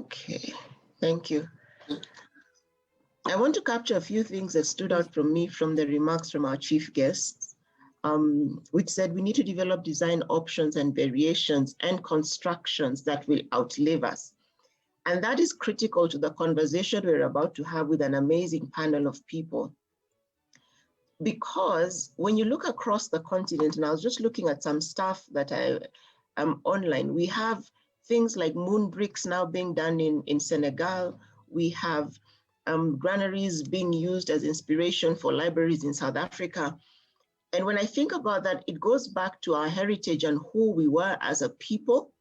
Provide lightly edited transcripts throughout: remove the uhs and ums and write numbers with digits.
Okay, thank you. I want to capture a few things that stood out from me from the remarks from our chief guests, which said we need to develop design options and variations and constructions that will outlive us. And that is critical to the conversation we're about to have with an amazing panel of people. Because when you look across the continent, and I was just looking at some stuff that I am online, we have things like moon bricks now being done in Senegal. We have granaries being used as inspiration for libraries in South Africa. And when I think about that, it goes back to our heritage and who we were as a people.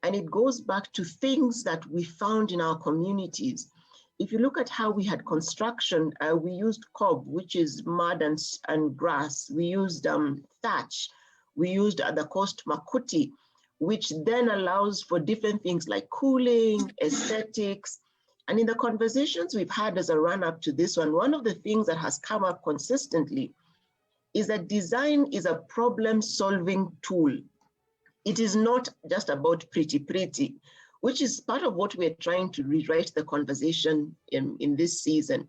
And it goes back to things that we found in our communities. If you look at how we had construction, we used cob, which is mud and grass. We used thatch. We used the coast makuti, which then allows for different things like cooling, aesthetics. And in the conversations we've had as a run-up to this one of the things that has come up consistently is that design is a problem-solving tool. It is not just about pretty, which is part of what we're trying to rewrite the conversation in this season.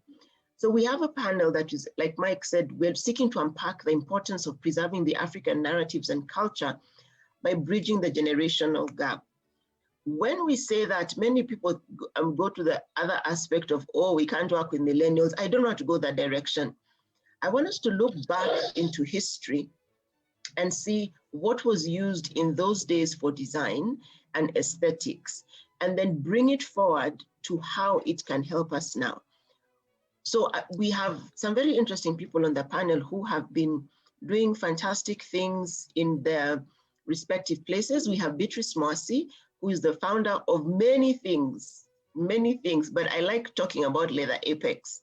So we have a panel that is, like Mike said, we're seeking to unpack the importance of preserving the African narratives and culture by bridging the generational gap. When we say that, many people go to the other aspect of, oh, we can't work with millennials. I don't want to go that direction. I want us to look back into history and see what was used in those days for design and aesthetics, and then bring it forward to how it can help us now. So we have some very interesting people on the panel who have been doing fantastic things in their respective places. We have Beatrice Mossy, who is the founder of many things, but I like talking about Leather Apex.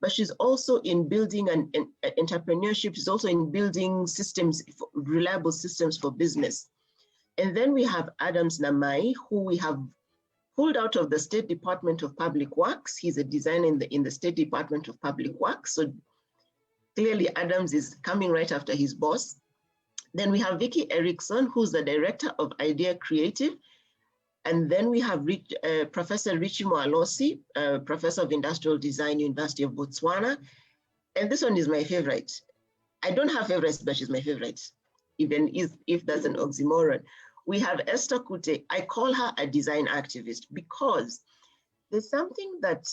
But she's also in building an entrepreneurship. She's also in building systems, reliable systems for business. And then we have Adams Namai, who we have pulled out of the State Department of Public Works. He's a designer in the State Department of Public Works. So clearly Adams is coming right after his boss. Then we have Vicky Erickson, who's the director of Idea Creative. And then we have Professor Richie Moalosi, Professor of Industrial Design, University of Botswana. And this one is my favorite. I don't have favorites, but she's my favorite, even if that's an oxymoron. We have Esther Kute. I call her a design activist because there's something that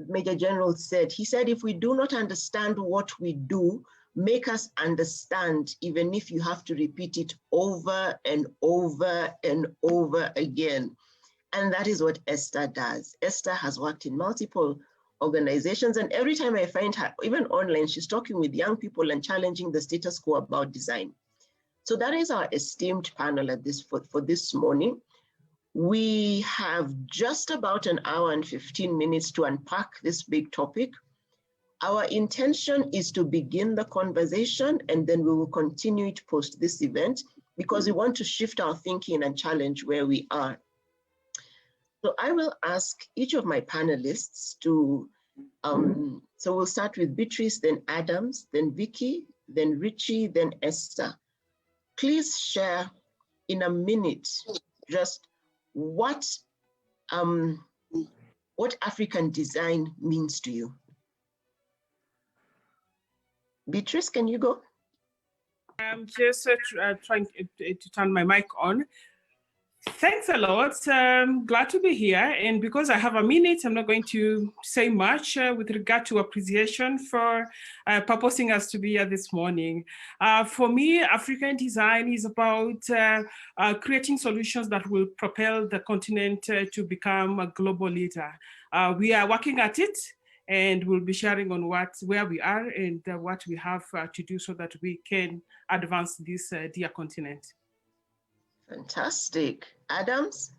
Major General said. He said, if we do not understand what we do, make us understand, even if you have to repeat it over and over and over again. And that is what Esther does. Esther has worked in multiple organizations, and every time I find her, even online, she's talking with young people and challenging the status quo about design. So that is our esteemed panel at for this morning. We have just about an hour and 15 minutes to unpack this big topic. Our intention is to begin the conversation, and then we will continue it post this event because we want to shift our thinking and challenge where we are. So I will ask each of my panelists to, so we'll start with Beatrice, then Adams, then Vicky, then Richie, then Esther. Please share in a minute just what African design means to you. Beatrice, can you go? I'm just trying to turn my mic on. Thanks a lot. Glad to be here. And because I have a minute, I'm not going to say much with regard to appreciation for purposing us to be here this morning. For me, African design is about creating solutions that will propel the continent to become a global leader. We are working at it, and we'll be sharing on where we are and what we have to do so that we can advance this dear continent. Fantastic. Adams?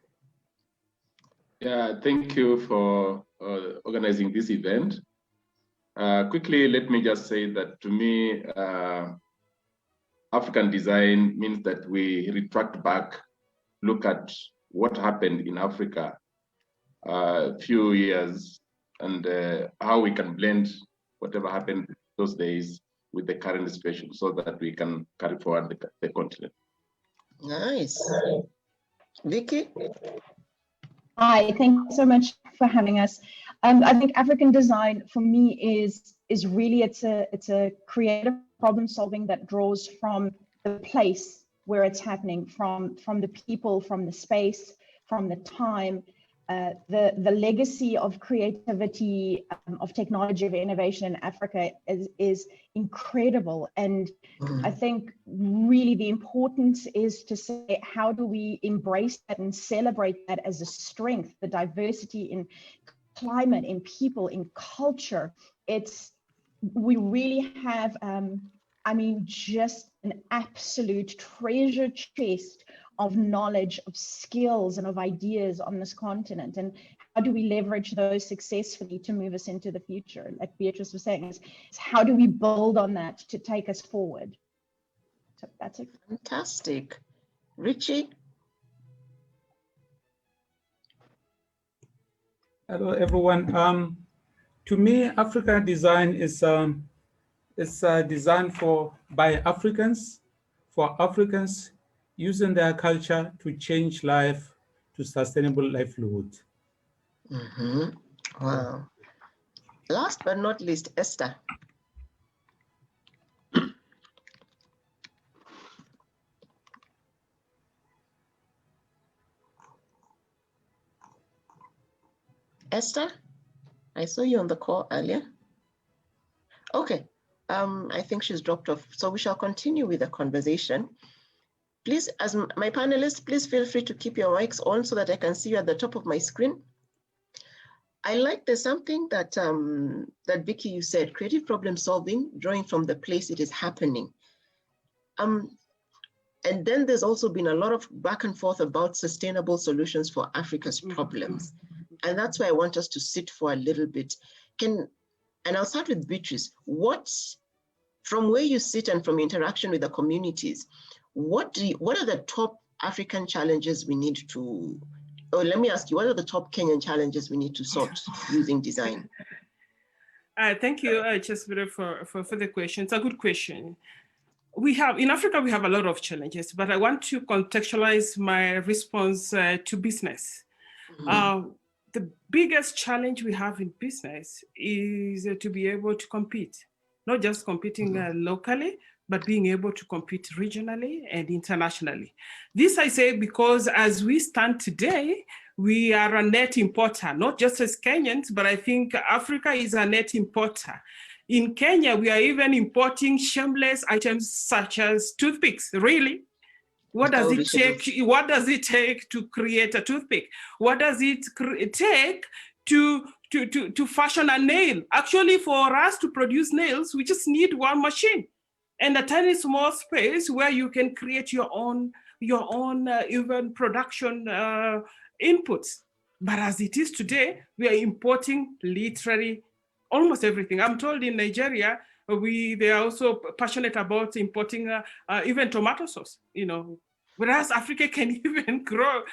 Yeah, thank you for organizing this event. Quickly, let me just say that to me, African design means that we retract back, look at what happened in Africa a few years, and how we can blend whatever happened those days with the current situation so that we can carry forward the continent. Nice. Vicky? Hi, thank you so much for having us. I think African design for me is really it's a creative problem solving that draws from the place where it's happening, from the people, from the space, from the time. The legacy of creativity, of technology, of innovation in Africa is incredible. And I think really the importance is to say, how do we embrace that and celebrate that as a strength, the diversity in climate, in people, in culture. We really have, I mean, just an absolute treasure chest of knowledge, of skills, and of ideas on this continent. And how do we leverage those successfully to move us into the future? Like Beatrice was saying, is how do we build on that to take us forward? So that's it. Fantastic. Richie? Hello, everyone. To me, African design is designed by Africans, for Africans, using their culture to change life to sustainable livelihood. Wow. Last but not least, Esther. Esther, I saw you on the call earlier. Okay, I think she's dropped off. So we shall continue with the conversation. Please, as my panelists, please feel free to keep your mics on so that I can see you at the top of my screen. I like there's something that, that Vicky, you said, creative problem solving, drawing from the place it is happening. And then there's also been a lot of back and forth about sustainable solutions for Africa's problems. And that's why I want us to sit for a little bit. And I'll start with Beatrice. From where you sit and from interaction with the communities, what are the top African challenges we need to, or let me ask you, what are the top Kenyan challenges we need to sort using design? Thank you, Chesbere, for the question. It's a good question. In Africa, we have a lot of challenges, but I want to contextualize my response to business. The biggest challenge we have in business is to be able to compete, not just competing locally, but being able to compete regionally and internationally. This I say because as we stand today, we are a net importer, not just as Kenyans, but I think Africa is a net importer. In Kenya, we are even importing shameless items such as toothpicks, really. What does it take? What does it take to create a toothpick? What does it take to fashion a nail? Actually, for us to produce nails, we just need one machine and a tiny small space where you can create your own even production inputs. But as it is today, we are importing literally almost everything. I'm told in Nigeria, they are also passionate about importing even tomato sauce, whereas Africa can even grow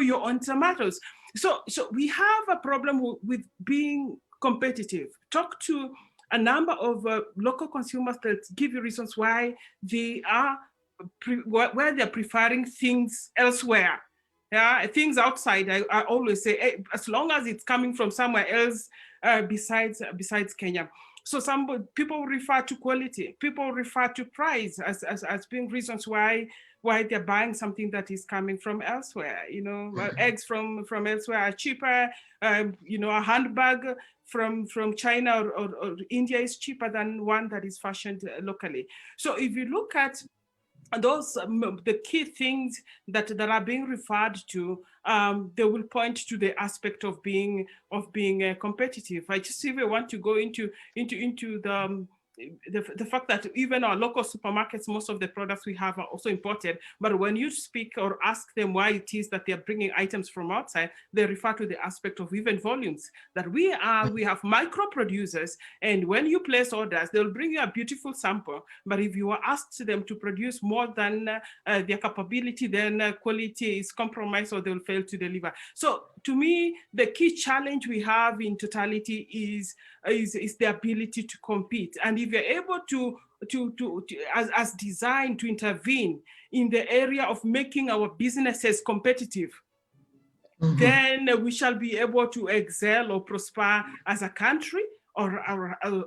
your own tomatoes. So we have a problem with being competitive. Talk to a number of local consumers that give you reasons why they are where they're preferring things elsewhere. Yeah, things outside. I always say, hey, as long as it's coming from somewhere else besides Kenya. So some people refer to quality. People refer to price as being reasons why they're buying something that is coming from elsewhere. Eggs from elsewhere are cheaper. A handbag from China or India is cheaper than one that is fashioned locally. So if you look at those the key things that are being referred to, they will point to the aspect of being competitive. I just even want to go into the fact that even our local supermarkets, most of the products we have are also imported. But when you speak or ask them why it is that they're bringing items from outside, they refer to the aspect of even volumes, that we have micro producers, and when you place orders, they'll bring you a beautiful sample. But if you are asked them to produce more than their capability, then quality is compromised or they'll fail to deliver. So to me, the key challenge we have in totality is the ability to compete. And if you're able to as design to intervene in the area of making our businesses competitive, then we shall be able to excel or prosper as a country or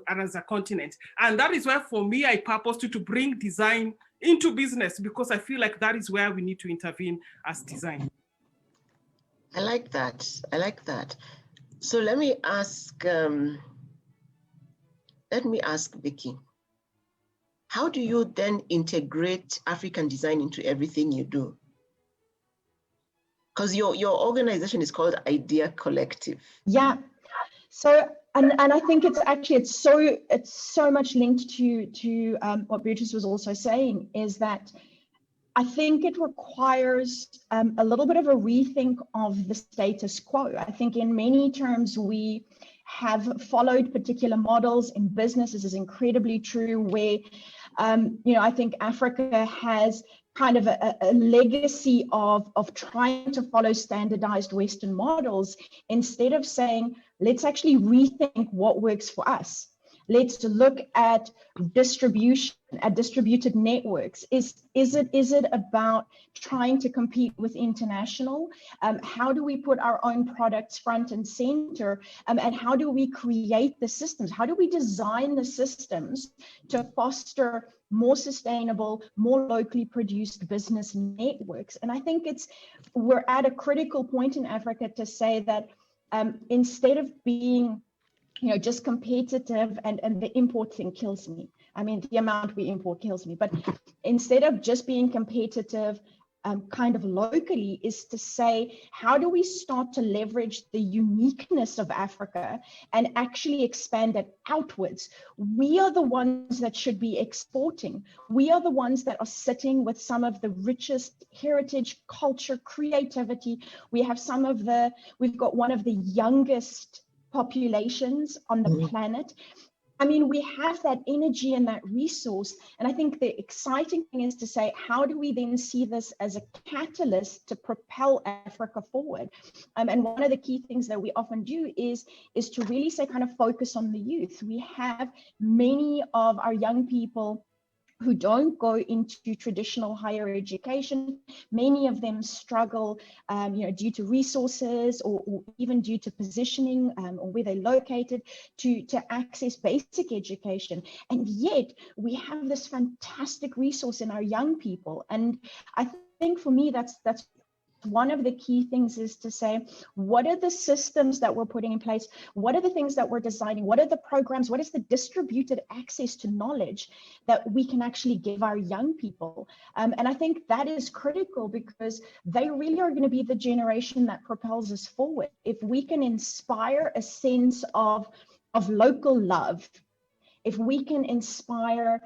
as a continent. And that is why, for me, I purpose to bring design into business, because I feel like that is where we need to intervene as design. I like that. I like that. So let me ask Vicky, how do you then integrate African design into everything you do? Because your organization is called Idea Collective. Yeah. So, and I think it's so much linked to what Beatrice was also saying, is that I think it requires a little bit of a rethink of the status quo. I think in many terms we have followed particular models in business. This is incredibly true, where I think Africa has kind of a legacy of trying to follow standardized Western models, instead of saying, let's actually rethink what works for us. Let's look at distribution, at distributed networks. Is it about trying to compete with international? How do we put our own products front and center? And how do we create the systems? How do we design the systems to foster more sustainable, more locally produced business networks? And I think we're at a critical point in Africa to say that instead of being just competitive, and the import thing kills me. I mean, the amount we import kills me. But instead of just being competitive kind of locally, is to say, how do we start to leverage the uniqueness of Africa and actually expand it outwards? We are the ones that should be exporting. We are the ones that are sitting with some of the richest heritage, culture, creativity. We've got one of the youngest populations on the planet. I mean, we have that energy and that resource. And I think the exciting thing is to say, how do we then see this as a catalyst to propel Africa forward? And one of the key things that we often do is to really say, kind of focus on the youth. We have many of our young people who don't go into traditional higher education. Many of them struggle, due to resources or even due to positioning or where they're located to access basic education. And yet we have this fantastic resource in our young people. And I think for me, that's one of the key things, is to say, what are the systems that we're putting in place? What are the things that we're designing? What are the programs? What is the distributed access to knowledge that we can actually give our young people? And I think that is critical, because they really are going to be the generation that propels us forward. If we can inspire a sense of local love, if we can inspire,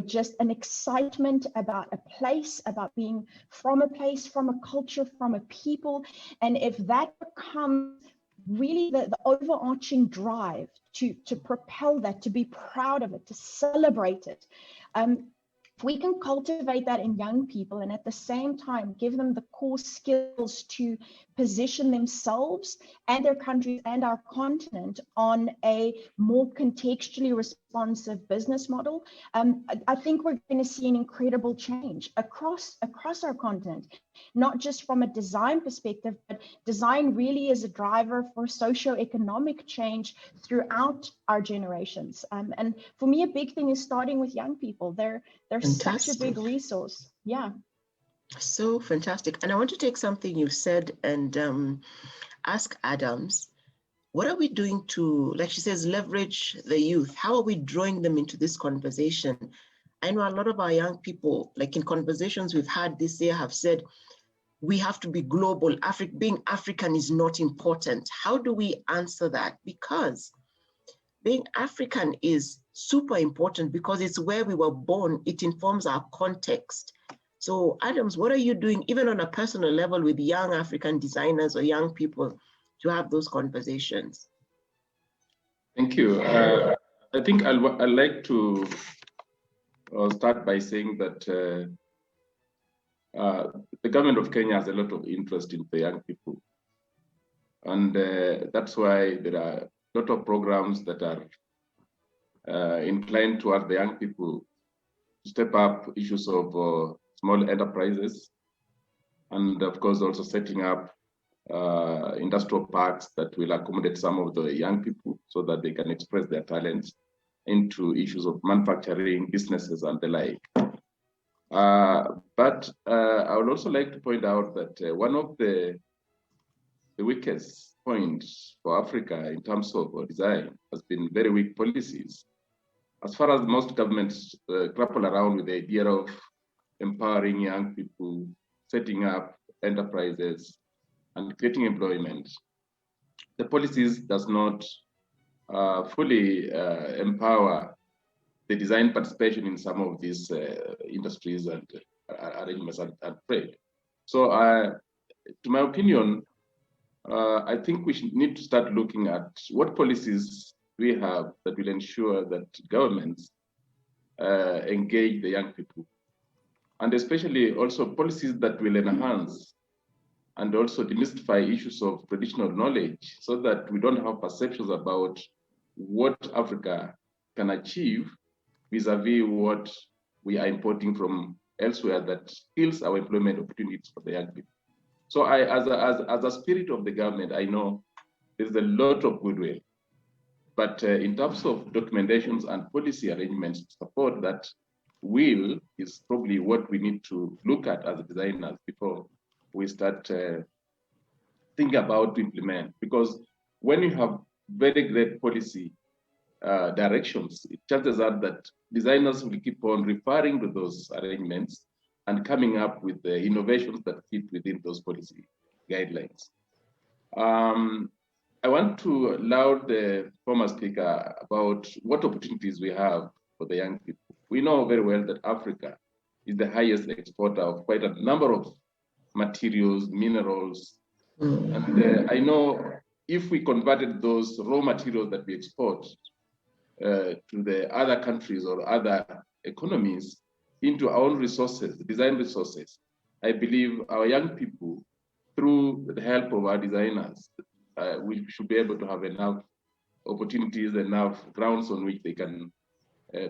just an excitement about a place, about being from a place, from a culture, from a people, and if that becomes really the overarching drive to propel that, to be proud of it, to celebrate it, if we can cultivate that in young people, and at the same time give them the core skills to position themselves and their countries and our continent on a more contextually responsive business model, I think we're going to see an incredible change across our continent, not just from a design perspective, but design really is a driver for socio-economic change throughout our generations. And for me, a big thing is starting with young people. They're such a big resource. Yeah. So fantastic. And I want to take something you said and ask Adams, what are we doing to, like she says, leverage the youth? How are we drawing them into this conversation? I know a lot of our young people, like in conversations we've had this year, have said, we have to be global. Being African is not important. How do we answer that? Because being African is super important, because it's where we were born. It informs our context. So Adams, what are you doing, even on a personal level, with young African designers or young people to have those conversations? Thank you. I think I'd like to start by saying that the government of Kenya has a lot of interest in the young people. And that's why there are a lot of programs that are inclined toward the young people to step up issues of small enterprises, and of course also setting up industrial parks that will accommodate some of the young people so that they can express their talents into issues of manufacturing, businesses, and the like. But I would also like to point out that one of the weakest points for Africa in terms of design has been very weak policies. As far as most governments grapple around with the idea of empowering young people, setting up enterprises, and creating employment, the policies does not fully empower the design participation in some of these industries and arrangements and trade. So to my opinion, I think we need to start looking at what policies we have that will ensure that governments engage the young people, and especially also policies that will enhance and also demystify issues of traditional knowledge so that we don't have perceptions about what Africa can achieve vis-a-vis what we are importing from elsewhere that kills our employment opportunities for the young people. So as a spirit of the government, I know there's a lot of goodwill, but in terms of documentations and policy arrangements to support that will is probably what we need to look at as designers before we start thinking about to implement. Because when you have very great policy directions, chances are that designers will keep on referring to those arrangements and coming up with the innovations that fit within those policy guidelines. I want to allow the former speaker about what opportunities we have for the young people. We know very well that Africa is the highest exporter of quite a number of materials, minerals, and I know if we converted those raw materials that we export to the other countries or other economies into our own resources, design resources, I believe our young people, through the help of our designers, we should be able to have enough opportunities, enough grounds on which they can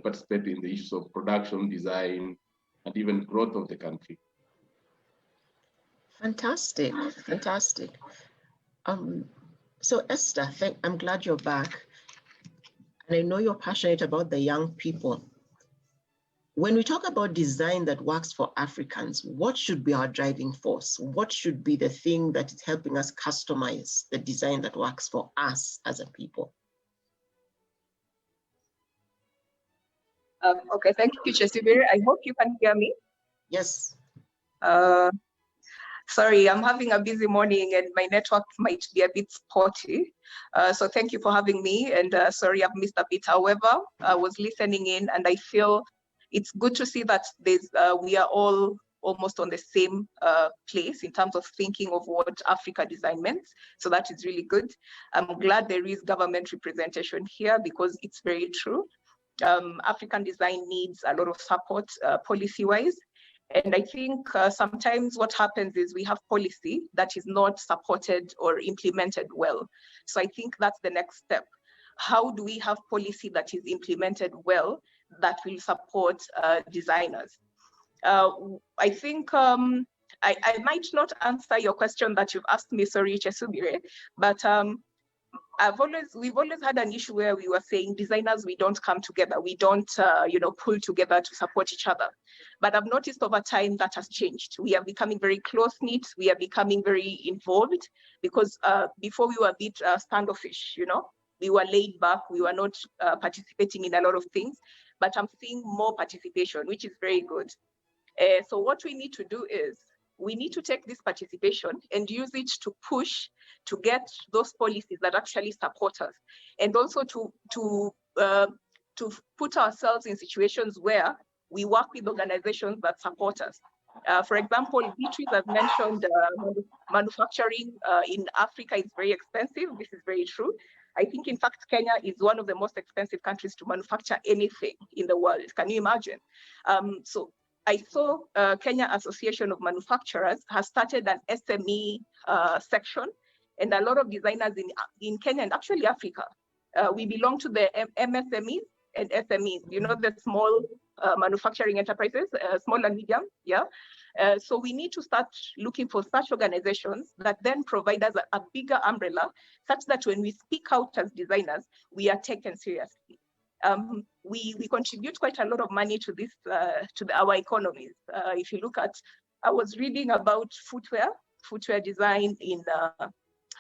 participate in the issues of production, design, and even growth of the country. Fantastic, fantastic. So Esther, I'm glad you're back. And I know you're passionate about the young people. When we talk about design that works for Africans, what should be our driving force? What should be the thing that is helping us customize the design that works for us as a people? Okay, thank you, Chesibiri. I hope you can hear me. Yes. Sorry, I'm having a busy morning and my network might be a bit spotty. So thank you for having me, and sorry I've missed a bit. However, I was listening in and I feel it's good to see that we are all almost on the same place in terms of thinking of what Africa design meant. So that is really good. I'm glad there is government representation here because it's very true. African design needs a lot of support policy-wise. And I think sometimes what happens is we have policy that is not supported or implemented well. So I think that's the next step. How do we have policy that is implemented well that will support designers? I think I might not answer your question that you've asked me, sorry, Chesubire, but we've always had an issue where we were saying designers, we don't come together, we don't pull together to support each other. But I've noticed over time that has changed. We are becoming very close-knit, we are becoming very involved, because before we were a bit standoffish, we were laid back, we were not participating in a lot of things, but I'm seeing more participation, which is very good. So what we need to do is, we need to take this participation and use it to push to get those policies that actually support us, and also to put ourselves in situations where we work with organizations that support us. For example, Beatrice has mentioned manufacturing in Africa is very expensive. This is very true. I think, in fact, Kenya is one of the most expensive countries to manufacture anything in the world. Can you imagine? So I saw Kenya Association of Manufacturers has started an SME section, and a lot of designers in Kenya and actually Africa, we belong to the MSMEs and SMEs, the small manufacturing enterprises, small and medium, yeah. So we need to start looking for such organizations that then provide us a bigger umbrella, such that when we speak out as designers, we are taken seriously. We contribute quite a lot of money to this, our economies. If you look at, I was reading about footwear design in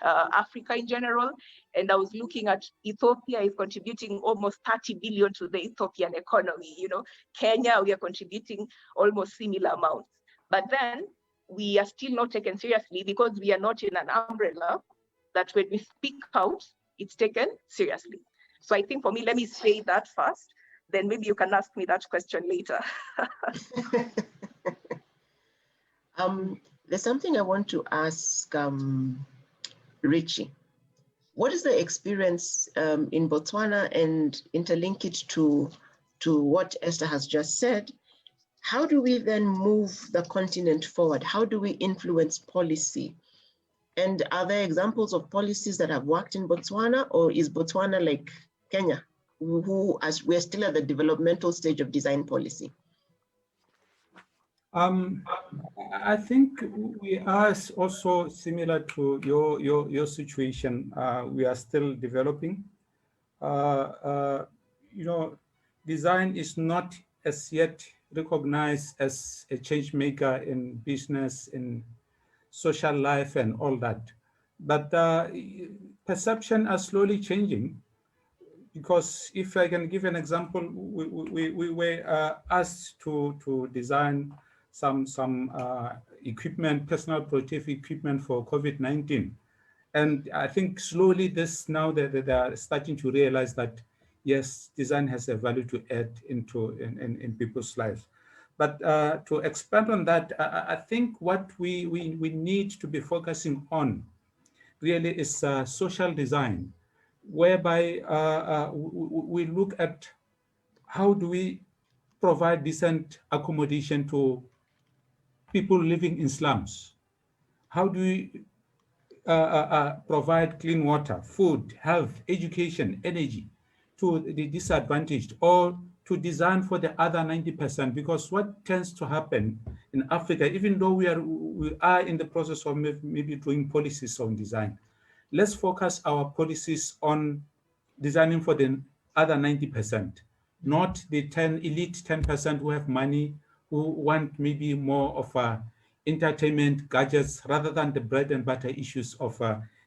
Africa in general, and I was looking at Ethiopia is contributing almost 30 billion to the Ethiopian economy. You know, Kenya, we are contributing almost similar amounts. But then we are still not taken seriously because we are not in an umbrella that when we speak out, it's taken seriously. So I think for me, let me say that first, then maybe you can ask me that question later. There's something I want to ask Richie. What is the experience in Botswana, and interlink it to what Esther has just said? How do we then move the continent forward? How do we influence policy? And are there examples of policies that have worked in Botswana, or is Botswana like Kenya, who as we're still at the developmental stage of design policy? I think we are also similar to your situation. We are still developing. You know, design is not as yet recognized as a change maker in business, in social life, and all that. But perception are slowly changing. Because if I can give an example, we were asked to design some equipment, personal protective equipment for COVID-19. And I think slowly this now that they are starting to realize that, yes, design has a value to add in people's lives. But to expand on that, I think what we need to be focusing on really is social design, whereby we look at how do we provide decent accommodation to people living in slums? How do we provide clean water, food, health, education, energy to the disadvantaged, or to design for the other 90%? Because what tends to happen in Africa, even though we are in the process of maybe doing policies on design, let's focus our policies on designing for the other 90%, not the elite 10% who have money, who want maybe more of entertainment gadgets rather than the bread and butter issues of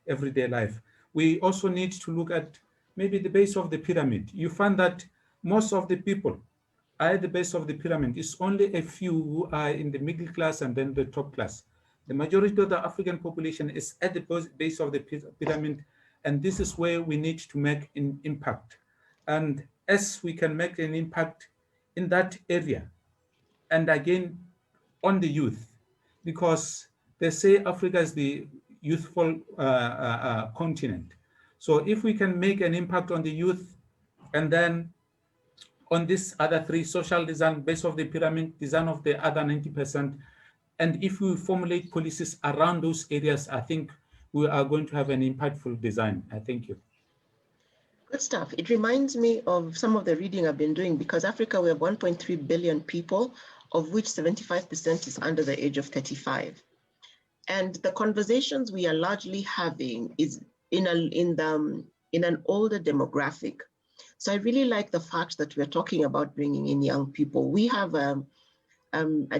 everyday life. We also need to look at maybe the base of the pyramid. You find that most of the people are at the base of the pyramid. It's only a few who are in the middle class and then the top class. The majority of the African population is at the base of the pyramid, and this is where we need to make an impact. And as we can make an impact in that area, and again, on the youth, because they say Africa is the youthful continent. So if we can make an impact on the youth, and then on this other three, social design, base of the pyramid, design of the other 90%, and if we formulate policies around those areas, I think we are going to have an impactful design. I thank you. Good stuff. It reminds me of some of the reading I've been doing, because Africa, we have 1.3 billion people, of which 75% is under the age of 35. And the conversations we are largely having is in an older demographic. So I really like the fact that we're talking about bringing in young people. We have a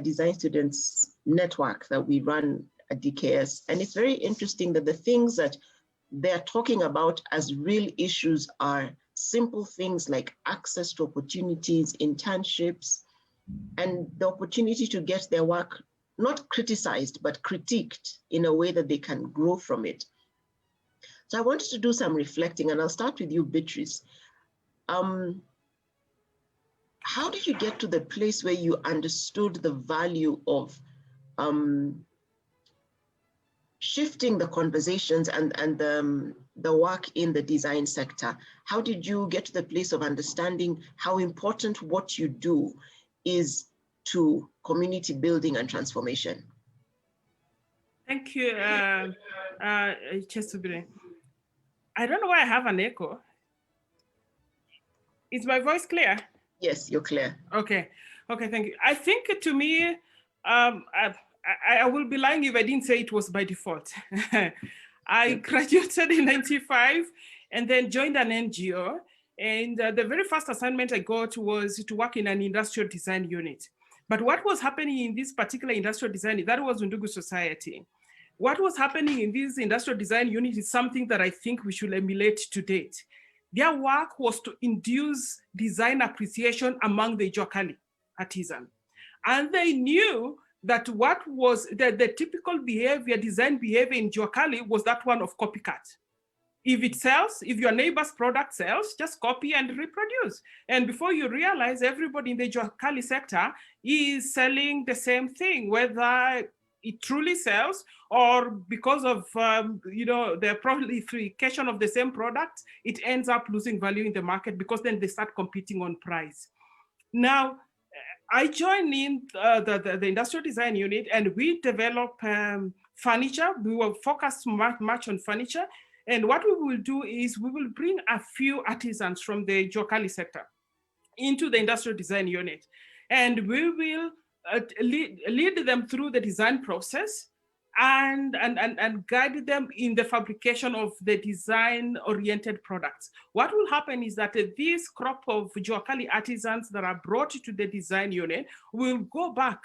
design students network that we run at DKS. And it's very interesting that the things that they're talking about as real issues are simple things like access to opportunities, internships, and the opportunity to get their work not criticized, but critiqued in a way that they can grow from it. So I wanted to do some reflecting, and I'll start with you, Beatrice. How did you get to the place where you understood the value of shifting the conversations and the work in the design sector? How did you get to the place of understanding how important what you do is to community building and transformation? Thank you, Chesubire. I don't know why I have an echo. Is my voice clear? Yes, you're clear. Okay, thank you. I think to me, I will be lying if I didn't say it was by default. I graduated in '95 and then joined an NGO. And the very first assignment I got was to work in an industrial design unit. But what was happening in this particular industrial design, that was Undugu Society. What was happening in this industrial design unit is something that I think we should emulate to date. Their work was to induce design appreciation among the Jokali artisan. And they knew that what was the typical behavior, design behavior in Jokali was that one of copycat. If it sells, if your neighbor's product sells, just copy and reproduce. And before you realize, everybody in the Jokali sector is selling the same thing, whether it truly sells or because of the proliferation of the same product, it ends up losing value in the market because then they start competing on price. Now, I joined in the industrial design unit and we develop furniture. We were focused much on furniture. And what we will do is we will bring a few artisans from the Jokali sector into the industrial design unit. And we will lead them through the design process and guide them in the fabrication of the design-oriented products. What will happen is that this crop of Jokali artisans that are brought to the design unit will go back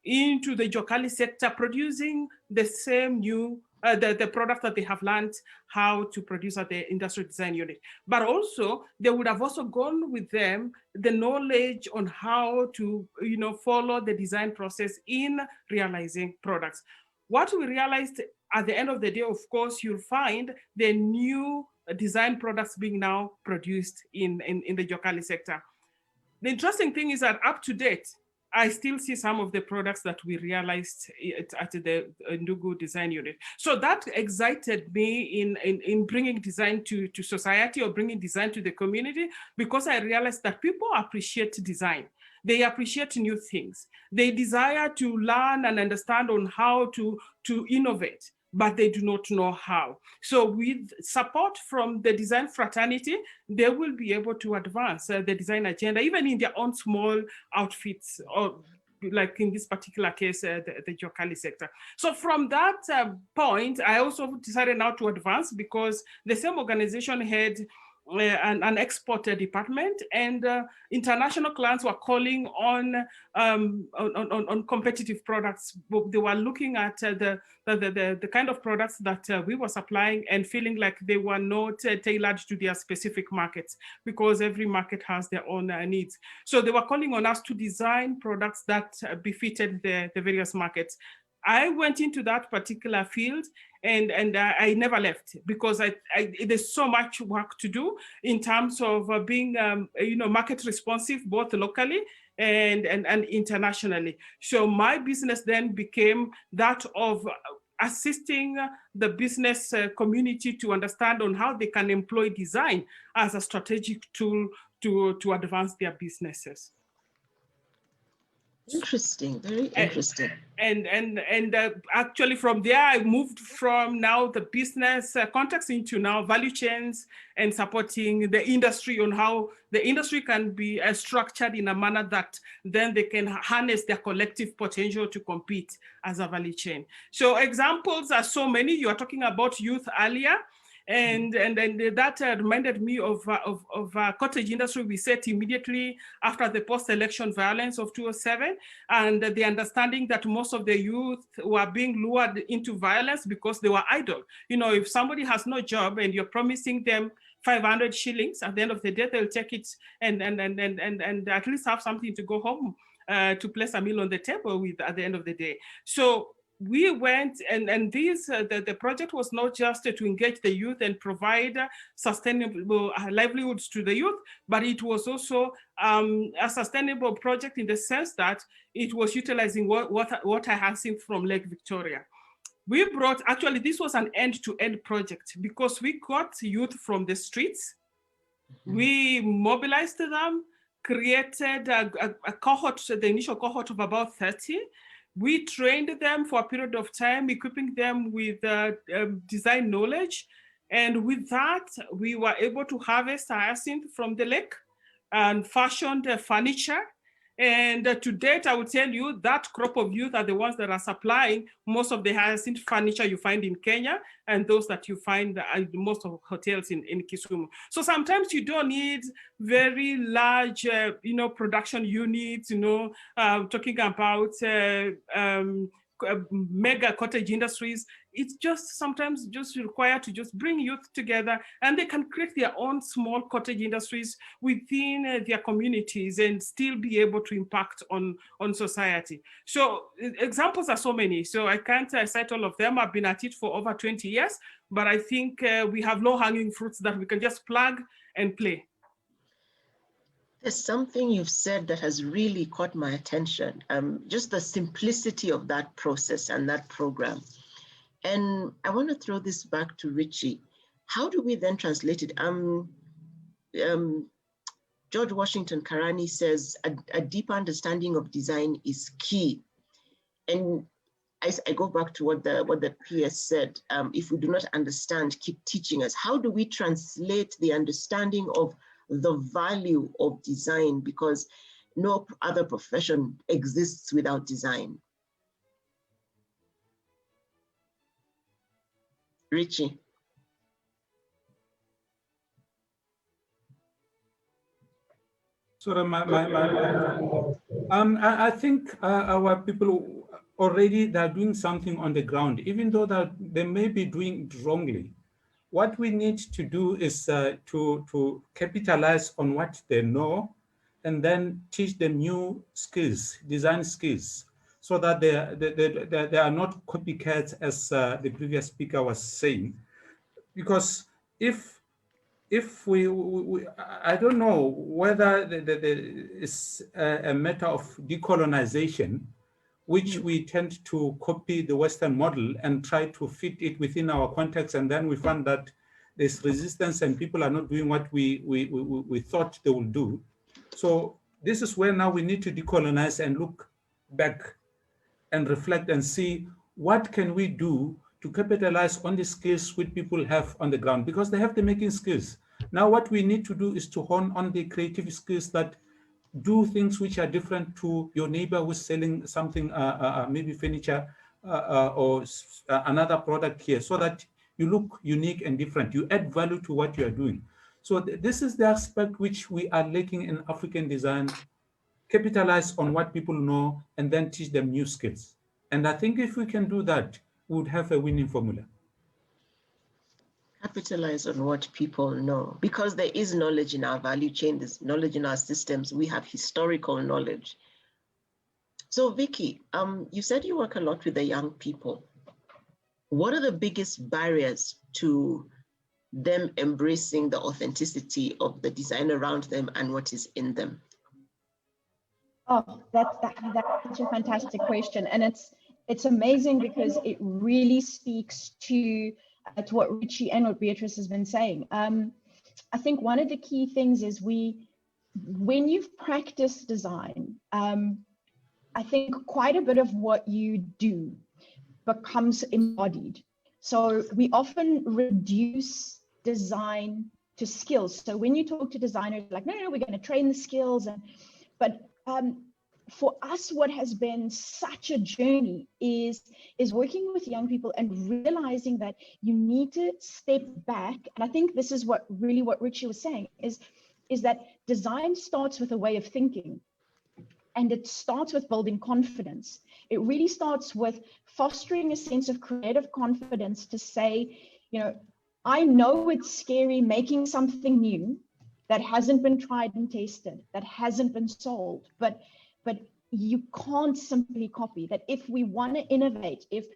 into the Jokali sector producing the same new the product that they have learned how to produce at the industrial design unit. But also, they would have also gone with them the knowledge on how to follow the design process in realizing products. What we realized at the end of the day, of course, you'll find the new design products being now produced in the Jokali sector. The interesting thing is that up to date, I still see some of the products that we realized at the Undugu design unit. So that excited me in bringing design to society or bringing design to the community, because I realized that people appreciate design. They appreciate new things. They desire to learn and understand on how to innovate, but they do not know how. So with support from the design fraternity, they will be able to advance the design agenda, even in their own small outfits, or like in this particular case, the Jokali sector. So from that point, I also decided now to advance, because the same organization had an export department, and international clients were calling on competitive products. They were looking at the kind of products that we were supplying and feeling like they were not tailored to their specific markets, because every market has their own needs. So they were calling on us to design products that befitted the various markets. I went into that particular field, and I never left, because there's so much work to do in terms of being market responsive, both locally and internationally. So my business then became that of assisting the business community to understand on how they can employ design as a strategic tool to advance their businesses. Interesting, very interesting. And actually from there, I moved from now the business context into now value chains and supporting the industry on how the industry can be structured in a manner that then they can harness their collective potential to compete as a value chain. So examples are so many. You are talking about youth earlier. And that reminded me of cottage industry we set immediately after the post-election violence of 2007, and the understanding that most of the youth were being lured into violence because they were idle. If somebody has no job and you're promising them 500 shillings, at the end of the day, they'll take it and at least have something to go home to place a meal on the table with at the end of the day. So we went, and this the project was not just to engage the youth and provide sustainable livelihoods to the youth, but it was also a sustainable project in the sense that it was utilizing what I had seen from Lake Victoria. We brought, actually, this was an end-to-end project, because we got youth from the streets, we mobilized them, created a cohort, the initial cohort of about 30. We trained them for a period of time, equipping them with design knowledge. And with that, we were able to harvest hyacinth from the lake and fashioned furniture And to date, I would tell you that crop of youth are the ones that are supplying most of the hyacinth furniture you find in Kenya, and those that you find at most of hotels in Kisumu. So sometimes you don't need very large, production units, talking about mega cottage industries. It's just sometimes just required to just bring youth together, and they can create their own small cottage industries within their communities and still be able to impact on society. So examples are so many, so I can't cite all of them. I've been at it for over 20 years, but I think we have low-hanging fruits that we can just plug and play. There's something you've said that has really caught my attention, just the simplicity of that process and that program. And I want to throw this back to Richie. How do we then translate it? George Washington Karani says a deep understanding of design is key. And I go back to what the PS said, if we do not understand, keep teaching us. How do we translate the understanding of the value of design? Because no other profession exists without design. Richie. Sorry, I think our people already, they're doing something on the ground, even though that they may be doing it wrongly. What we need to do is to capitalize on what they know and then teach them new skills, design skills, so that they are not copycats, as the previous speaker was saying. Because if we I don't know whether it's a matter of decolonization, which we tend to copy the Western model and try to fit it within our context, and then we find that there's resistance and people are not doing what we thought they would do. So this is where now we need to decolonize and look back and reflect and see what can we do to capitalize on the skills which people have on the ground, because they have the making skills. Now what we need to do is to hone on the creative skills that do things which are different to your neighbor who's selling something, maybe furniture or another product here, so that you look unique and different. You add value to what you are doing. So this is the aspect which we are lacking in African design. Capitalize on what people know and then teach them new skills. And I think if we can do that, we would have a winning formula. Capitalize on what people know, because there is knowledge in our value chain, there's knowledge in our systems, we have historical knowledge. So Vicky, you said you work a lot with the young people. What are the biggest barriers to them embracing the authenticity of the design around them and what is in them? Oh, that's such a fantastic question. And it's amazing because it really speaks to what Richie and what Beatrice has been saying. I think one of the key things is when you've practiced design, I think quite a bit of what you do becomes embodied. So we often reduce design to skills. So when you talk to designers, like, no, we're going to train the skills. But for us, what has been such a journey is working with young people and realizing that you need to step back. And I think this is what Richie was saying is that design starts with a way of thinking. And it starts with building confidence. It really starts with fostering a sense of creative confidence to say, I know it's scary making something new that hasn't been tried and tested, that hasn't been sold, but you can't simply copy that. If we want to innovate, if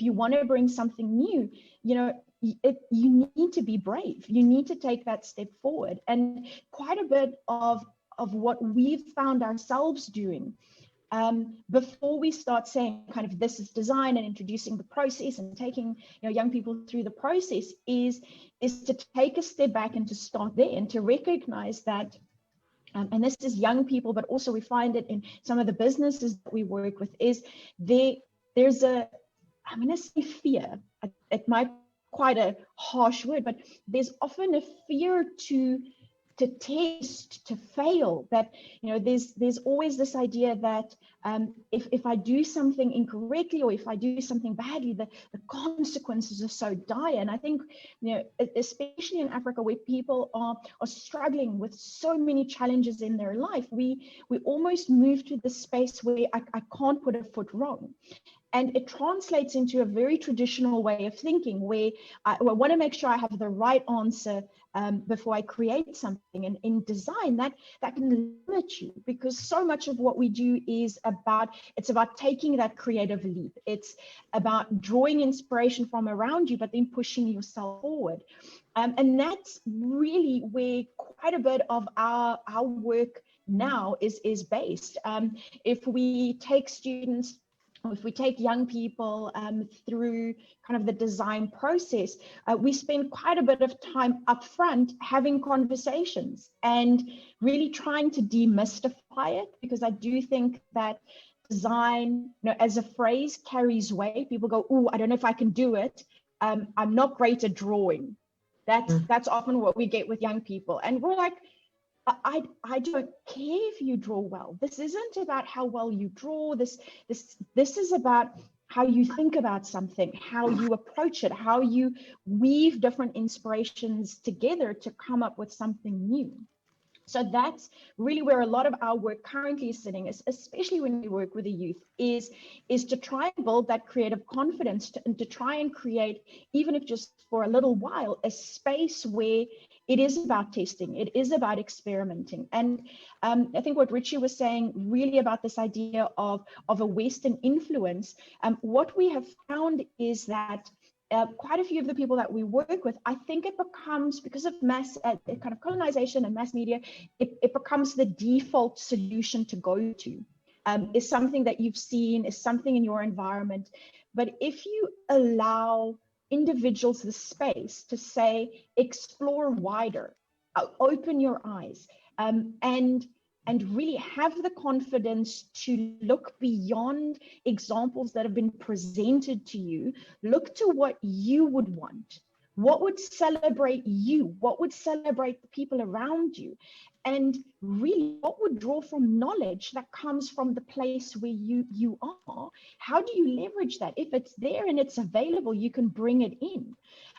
you want to bring something new, you need to be brave. You need to take that step forward. And quite a bit of what we've found ourselves doing before we start saying kind of this is design and introducing the process and taking young people through the process is to take a step back and to start there and to recognize that, and this is young people, but also we find it in some of the businesses that we work with, is there's a, I'm going to say fear. It might be quite a harsh word, but there's often a fear to test, to fail, that, you know, there's always this idea that if I do something incorrectly, or if I do something badly, the consequences are so dire. And I think, you know, especially in Africa, where people are struggling with so many challenges in their life, we almost move to the space where I can't put a foot wrong. And it translates into a very traditional way of thinking, where I want to make sure I have the right answer before I create something. And in design, that can limit you, because so much of what we do is about taking that creative leap. It's about drawing inspiration from around you, but then pushing yourself forward. And that's really where quite a bit of our work now is based. If we take students, if we take young people through kind of the design process, we spend quite a bit of time up front having conversations and really trying to demystify it, because I do think that design, you know, as a phrase, carries weight. People go, "Oh, I don't know if I can do it. I'm not great at drawing." That's often what we get with young people, and we're like, I don't care if you draw well. This isn't about how well you draw. This is about how you think about something, how you approach it, how you weave different inspirations together to come up with something new. So that's really where a lot of our work currently is sitting, especially when we work with the youth, is to try and build that creative confidence, and to try and create, even if just for a little while, a space where it is about testing, it is about experimenting. And I think what Richie was saying really about this idea of a Western influence, what we have found is that quite a few of the people that we work with, I think it becomes, because of mass kind of colonization and mass media, it becomes the default solution to go to. Is something that you've seen, is something in your environment. But if you allow individuals the space to say, explore wider, open your eyes, and really have the confidence to look beyond examples that have been presented to you, look to what you would want. What would celebrate you? What would celebrate the people around you? And really, what would draw from knowledge that comes from the place where you are? How do you leverage that? If it's there and it's available, you can bring it in.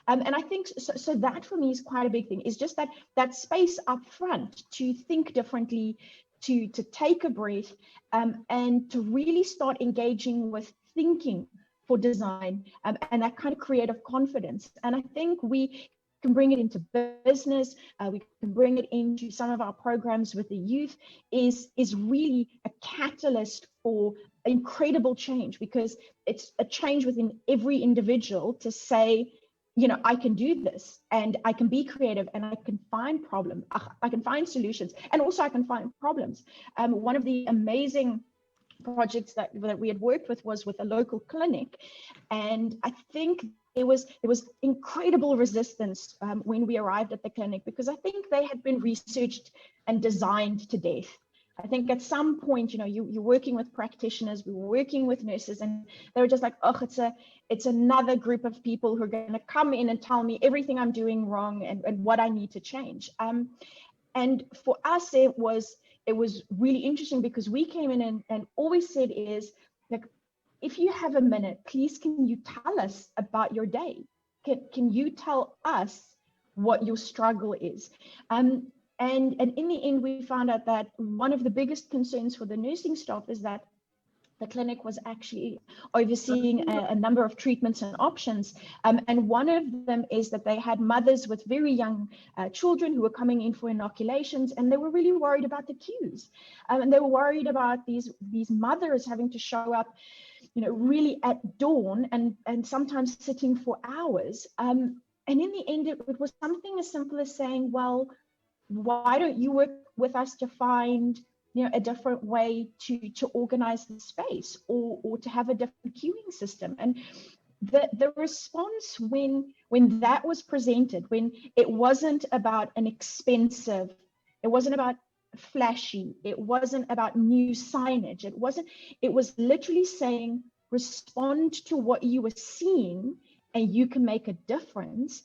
And I think so that for me is quite a big thing, is just that space up front to think differently, to take a breath, and to really start engaging with thinking for design, and that kind of creative confidence. And I think we can bring it into business, we can bring it into some of our programs with the youth, is really a catalyst for incredible change, because it's a change within every individual to say, you know, I can do this, and I can be creative, and I can find I can find solutions, and also I can find problems. One of the amazing projects that we had worked with was with a local clinic, and I think there was incredible resistance when we arrived at the clinic, because I think they had been researched and designed to death. I think at some point, you know, you're working with practitioners, we were working with nurses, and they were just like, oh, it's another group of people who are going to come in and tell me everything I'm doing wrong and what I need to change. And for us, it was really interesting, because we came in and all we said is, like, if you have a minute, please, can you tell us about your day? Can you tell us what your struggle is? And in the end, we found out that one of the biggest concerns for the nursing staff is that the clinic was actually overseeing a number of treatments and options. And one of them is that they had mothers with very young children who were coming in for inoculations, and they were really worried about the queues. And they were worried about these mothers having to show up, you know, really at dawn, and sometimes sitting for hours. And in the end, it was something as simple as saying, well, why don't you work with us to find, you know, a different way to organize the space, or to have a different queuing system? And the response when that was presented, when it wasn't about an expensive, it wasn't about flashy, it wasn't about new signage, it was literally saying, respond to what you were seeing and you can make a difference,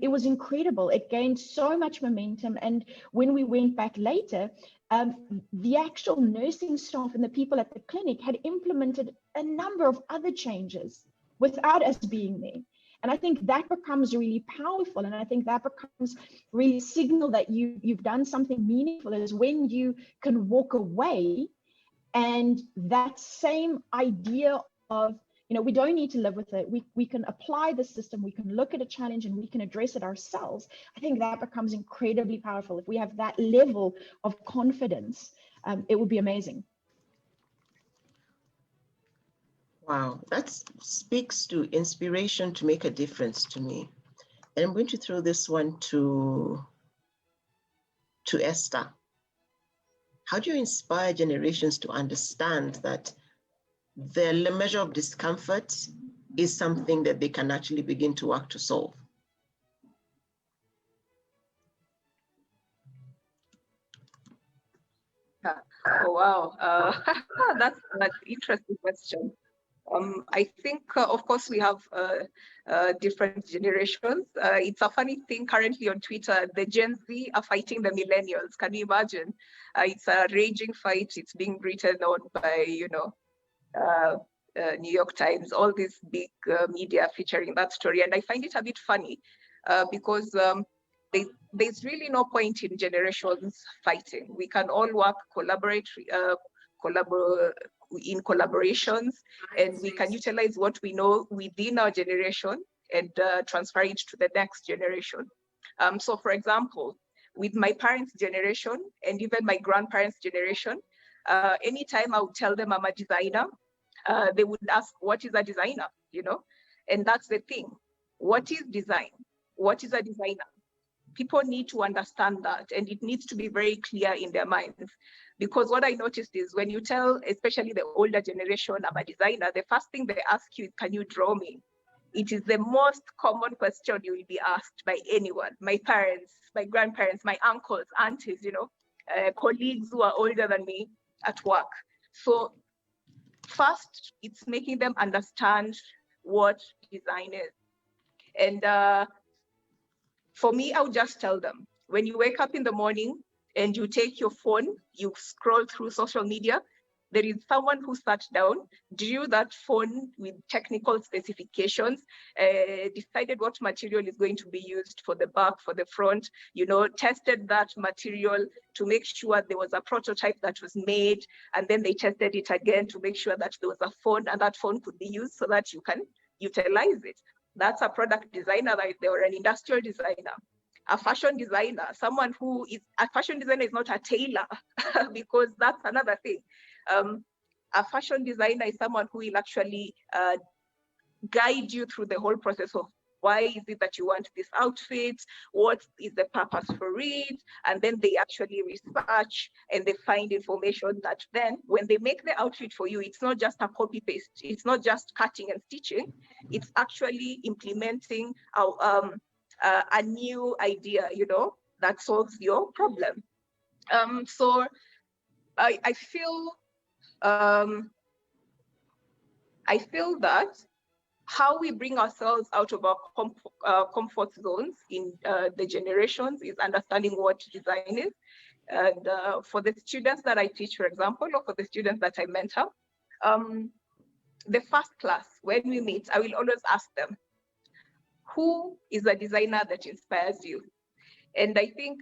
it was incredible. It gained so much momentum. And when we went back later, the actual nursing staff and the people at the clinic had implemented a number of other changes without us being there. And I think that becomes really powerful. And I think that becomes really signal that you've done something meaningful, is when you can walk away and that same idea of, we don't need to live with it. We can apply the system, we can look at a challenge and we can address it ourselves. I think that becomes incredibly powerful. If we have that level of confidence, it would be amazing. Wow, that speaks to inspiration to make a difference to me. And I'm going to throw this one to Esther. How do you inspire generations to understand that the measure of discomfort is something that they can actually begin to work to solve? Oh, wow. That's an interesting question. I think, of course, we have different generations. It's a funny thing currently on Twitter, the Gen Z are fighting the millennials. Can you imagine? It's a raging fight. It's being written on by, New York Times, all this big media featuring that story. And I find it a bit funny because there's really no point in generations fighting. We can all work, collaborate in collaborations, and we can utilize what we know within our generation and transfer it to the next generation. So for example, with my parents' generation and even my grandparents' generation, anytime I would tell them I'm a designer, they would ask, what is a designer? And that's the thing. What is design? What is a designer? People need to understand that, and it needs to be very clear in their minds. Because what I noticed is when you tell, especially the older generation, I'm a designer, the first thing they ask you is, can you draw me? It is the most common question you will be asked by anyone. My parents, my grandparents, my uncles, aunties, colleagues who are older than me at work. So first, it's making them understand what design is. And for me, I would just tell them, when you wake up in the morning and you take your phone, you scroll through social media, there is someone who sat down, drew that phone with technical specifications, decided what material is going to be used for the back, for the front, tested that material to make sure there was a prototype that was made, and then they tested it again to make sure that there was a phone and that phone could be used so that you can utilize it. That's a product designer right there, or an industrial designer. A fashion designer, a fashion designer is not a tailor, because that's another thing. A fashion designer is someone who will actually guide you through the whole process of why is it that you want this outfit, what is the purpose for it, and then they actually research and they find information that then when they make the outfit for you, it's not just a copy paste, it's not just cutting and stitching, it's actually implementing a new idea, that solves your problem. So I feel that how we bring ourselves out of our comfort zones in the generations is understanding what design is. And for the students that I teach, for example, or for the students that I mentor, the first class, when we meet, I will always ask them, who is a designer that inspires you? And I think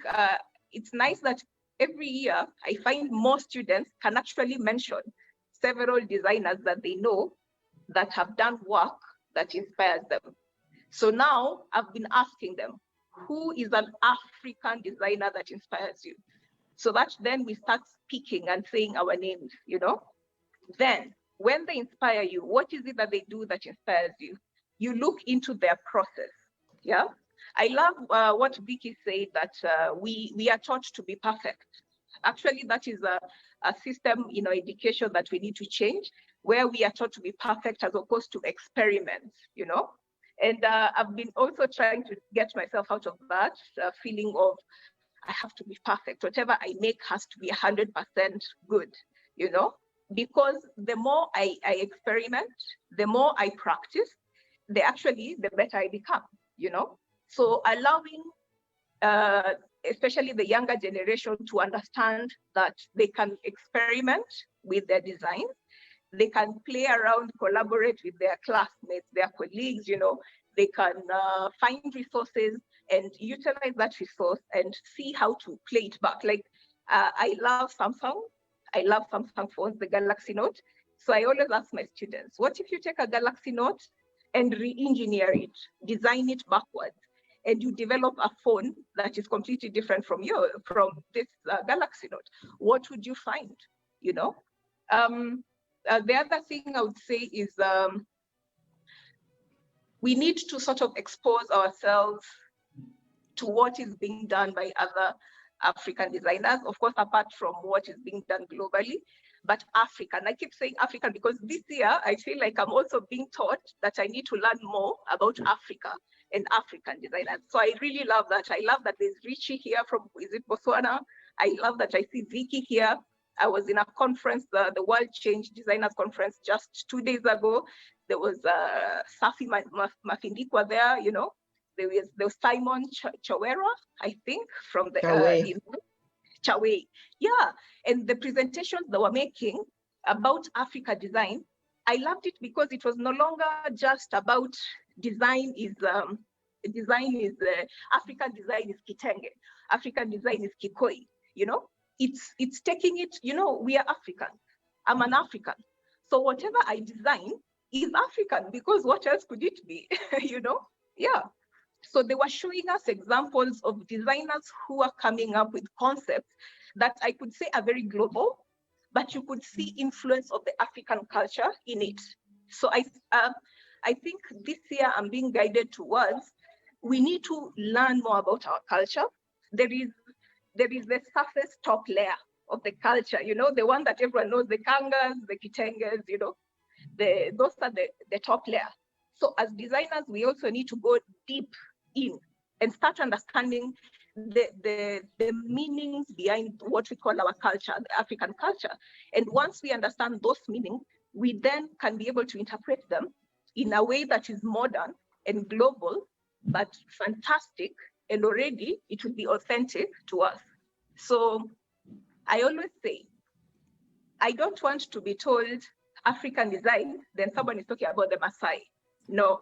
it's nice that every year I find more students can actually mention several designers that they know that have done work that inspires them. So now I've been asking them, who is an African designer that inspires you? So that then we start speaking and saying our names, Then when they inspire you, what is it that they do that inspires you? You look into their process, yeah? I love what Vicky said, that we are taught to be perfect. Actually, that is a system in our education that we need to change, where we are taught to be perfect as opposed to experiment, And I've been also trying to get myself out of that feeling of, I have to be perfect. Whatever I make has to be 100% good, Because the more I experiment, the more I practice, the better I become, you know? So allowing, especially the younger generation, to understand that they can experiment with their designs, they can play around, collaborate with their classmates, their colleagues, you know, they can find resources and utilize that resource and see how to play it back. Like, I love Samsung. I love Samsung phones, the Galaxy Note. So I always ask my students, what if you take a Galaxy Note and re-engineer it, design it backwards, and you develop a phone that is completely different from this Galaxy Note? What would you find, you know? The other thing I would say is we need to sort of expose ourselves to what is being done by other African designers, of course, apart from what is being done globally, but African. I keep saying African because this year I feel like I'm also being taught that I need to learn more about Africa and African designers. So I really love that. I love that there's Richie here from, is it Botswana? I love that I see Vicky here. I was in a conference, the World Change Designers Conference just 2 days ago. There was Safi Mafindikwa there, you know. There was Simon Chawera, I think, from the Chawe. Yeah, and the presentations they were making about Africa design, I loved it because it was no longer just about African design is Kitenge, African design is Kikoi, you know. It's taking it, you know, we are African. I'm an African. So whatever I design is African, because what else could it be, you know? Yeah. So they were showing us examples of designers who are coming up with concepts that I could say are very global, but you could see influence of the African culture in it. So I think this year I'm being guided towards, we need to learn more about our culture. There is the surface top layer of the culture, you know, the one that everyone knows, the Kangas, the Kitenges, you know, those are the top layer. So as designers, we also need to go deep in and start understanding the meanings behind what we call our culture, the African culture. And once we understand those meanings, we then can be able to interpret them in a way that is modern and global, but fantastic, and already it will be authentic to us. So I always say, I don't want to be told African design, then someone is talking about the Maasai. No,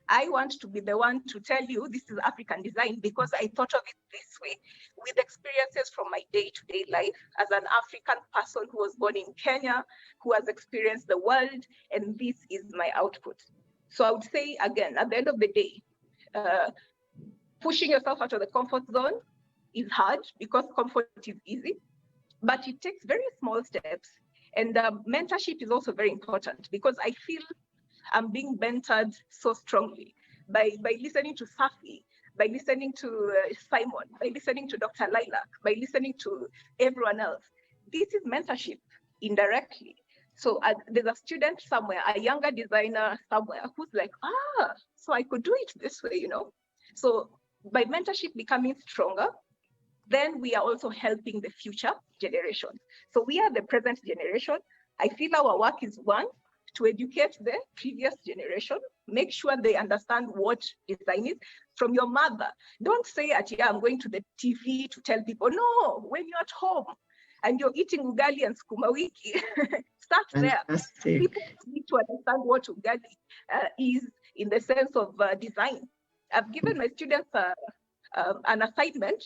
I want to be the one to tell you this is African design because I thought of it this way, with experiences from my day-to-day life as an African person who was born in Kenya, who has experienced the world, and this is my output. So I would say, again, at the end of the day, pushing yourself out of the comfort zone is hard because comfort is easy, but it takes very small steps. And mentorship is also very important because I feel I'm being mentored so strongly by listening to Safi, by listening to Simon, by listening to Dr. Lilac, by listening to everyone else. This is mentorship indirectly. So there's a student somewhere, a younger designer somewhere who's like, so I could do it this way, you know? So by mentorship becoming stronger, then we are also helping the future generations. So we are the present generation. I feel our work is one, to educate the previous generation, make sure they understand what design is. From your mother, don't say, yeah, I'm going to the TV to tell people. No, when you're at home and you're eating ugali and sukuma wiki, start there. People need to understand what ugali is in the sense of design. I've given my students an assignment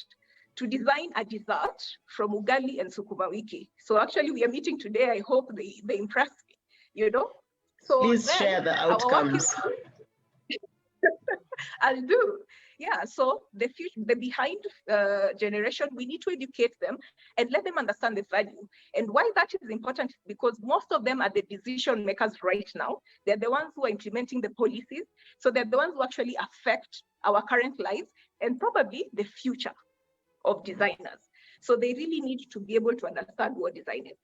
to design a dessert from ugali and sukuma wiki. So actually we are meeting today. I hope they impress me, you know? So please share the outcomes. I'll do. Yeah, so the behind generation, we need to educate them and let them understand the value. And why that is important is because most of them are the decision makers right now. They're the ones who are implementing the policies. So they're the ones who actually affect our current lives and probably the future of designers. So they really need to be able to understand what design is.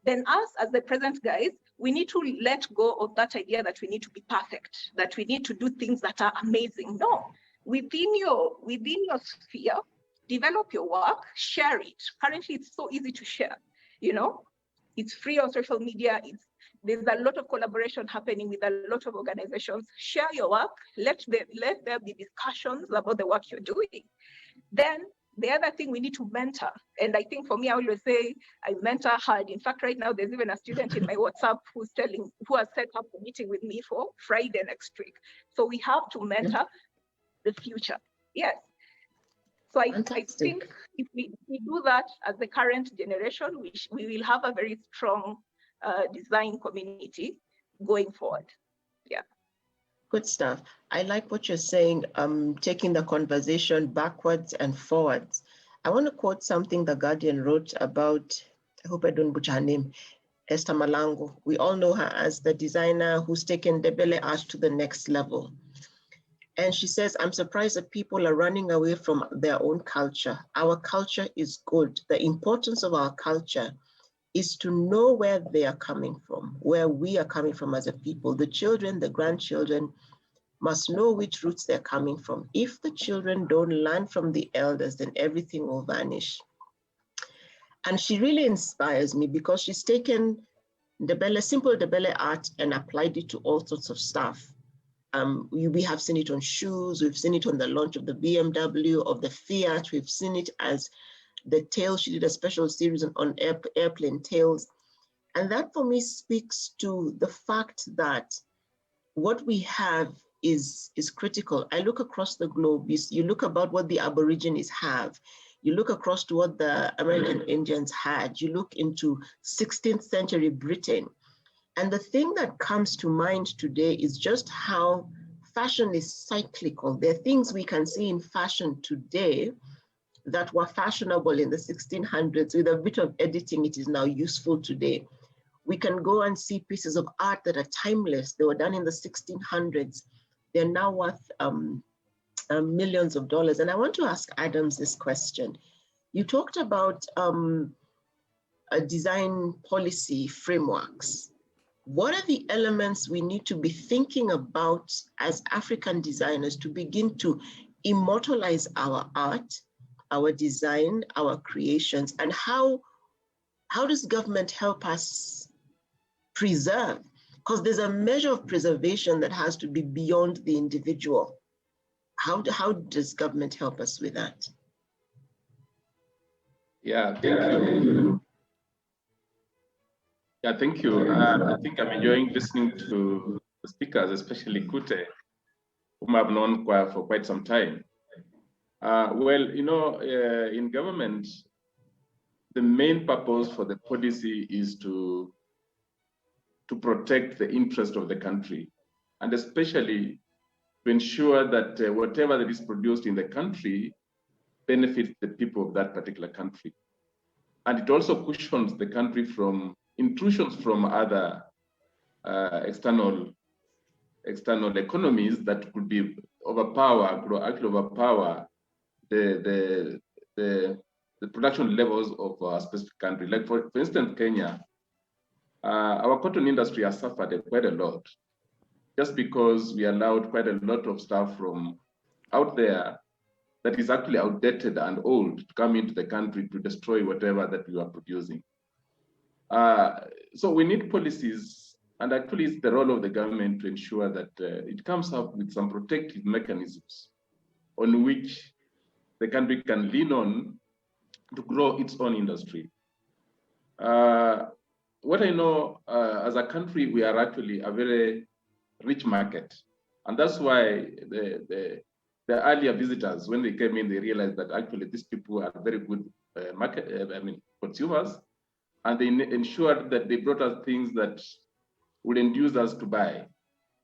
Then us as the present guys, we need to let go of that idea that we need to be perfect, that we need to do things that are amazing. No, within your sphere, develop your work, share it. Currently, it's so easy to share, you know, it's free on social media. there's a lot of collaboration happening with a lot of organizations. Share your work. Let there be discussions about the work you're doing. Then the other thing, we need to mentor. And I think for me, I always say I mentor hard. In fact, right now, there's even a student in my WhatsApp who has set up a meeting with me for Friday next week. So we have to mentor the future. Yes. So I think if we do that as the current generation, we will have a very strong design community going forward. Yeah. Good stuff. I like what you're saying, taking the conversation backwards and forwards. I want to quote something The Guardian wrote about, I hope I don't butcher her name, Esther Malango. We all know her as the designer who's taken Ndebele art to the next level. And she says, I'm surprised that people are running away from their own culture. Our culture is good. The importance of our culture is to know where they are coming from, where we are coming from as a people. The children, the grandchildren must know which roots they're coming from. If the children don't learn from the elders, then everything will vanish. And she really inspires me because she's taken simple Ndebele art and applied it to all sorts of stuff. We have seen it on shoes, we've seen it on the launch of the BMW, of the Fiat, we've seen it as the tails. She did a special series on airplane tails. And that for me speaks to the fact that what we have is critical. I look across the globe, you look about what the Aborigines have, you look across to what the American Indians had, you look into 16th century Britain. And the thing that comes to mind today is just how fashion is cyclical. There are things we can see in fashion today that were fashionable in the 1600s. With a bit of editing, it is now useful today. We can go and see pieces of art that are timeless. They were done in the 1600s. They're now worth millions of dollars. And I want to ask Adams this question. You talked about design policy frameworks. What are the elements we need to be thinking about as African designers to begin to immortalize our art, our design, our creations, and how does government help us preserve? Because there's a measure of preservation that has to be beyond the individual. How does government help us with that? Yeah, thank you. Yeah, thank you. I think I'm enjoying listening to the speakers, especially Kute, whom I've known for quite some time. Well, you know, in government, the main purpose for the policy is to protect the interest of the country, and especially to ensure that whatever that is produced in the country benefits the people of that particular country. And it also cushions the country from intrusions from other external economies that could be actually overpower the production levels of a specific country. Like for instance, Kenya, our cotton industry has suffered quite a lot, just because we allowed quite a lot of stuff from out there that is actually outdated and old to come into the country to destroy whatever that we are producing. So we need policies, and actually it's the role of the government to ensure that it comes up with some protective mechanisms on which the country can lean on to grow its own industry. What I know, as a country, we are actually a very rich market. And that's why the earlier visitors, when they came in, they realized that actually these people are very good consumers, and they ensured that they brought us things that would induce us to buy.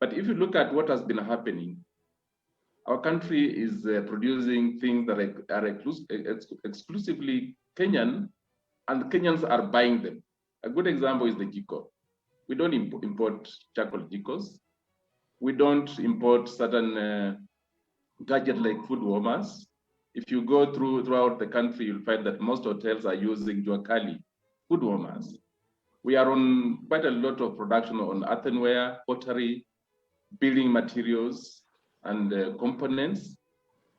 But if you look at what has been happening, our country is producing things that are exclusively Kenyan, and Kenyans are buying them. A good example is the jiko. We don't import charcoal jikos. We don't import certain gadgets like food warmers. If you go throughout the country, you'll find that most hotels are using juakali food warmers. We are on quite a lot of production on earthenware, pottery, building materials, and components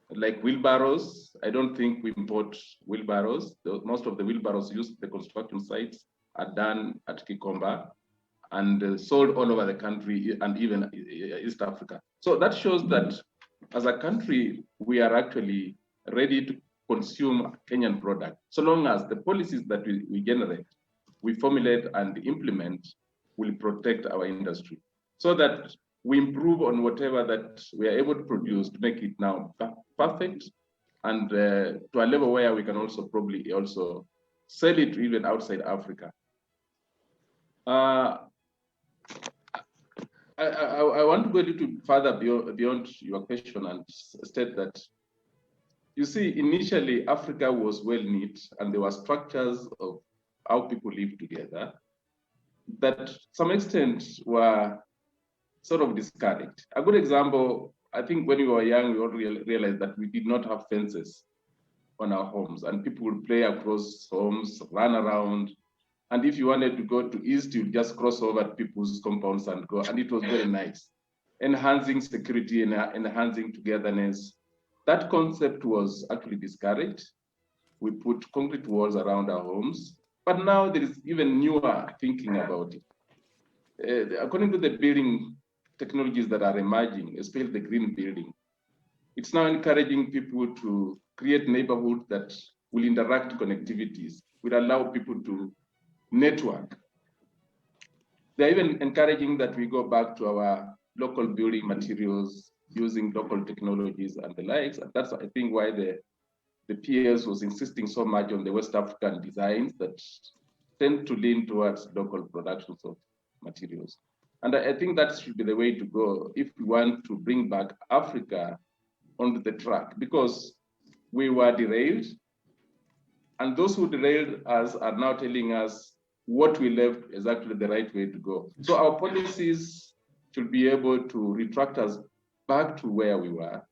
like wheelbarrows. I don't think we import wheelbarrows. Most of the wheelbarrows used at the construction sites are done at Kikomba. and sold all over the country and even East Africa. So that shows that as a country, we are actually ready to consume Kenyan product, so long as the policies that we generate, we formulate and implement will protect our industry, so that we improve on whatever that we are able to produce to make it now perfect, and to a level where we can also probably also sell it even outside Africa. I want to go a little further beyond your question and state that, you see, initially Africa was well knit and there were structures of how people live together that to some extent were sort of discouraged. A good example, I think when we were young, we all realized that we did not have fences on our homes, and people would play across homes, run around. And if you wanted to go to East, you'd just cross over people's compounds and go, and it was very nice. Enhancing security and enhancing togetherness. That concept was actually discouraged. We put concrete walls around our homes, but now there is even newer thinking about it. According to the building technologies that are emerging, especially the green building, it's now encouraging people to create neighborhoods that will interact connectivities, will allow people to network. They're even encouraging that we go back to our local building materials, using local technologies and the likes. And that's, I think, why the PS was insisting so much on the West African designs that tend to lean towards local productions of materials. And I think that should be the way to go if we want to bring back Africa onto the track, because we were derailed, and those who derailed us are now telling us what we left is actually the right way to go. So our policies should be able to retract us back to where we were,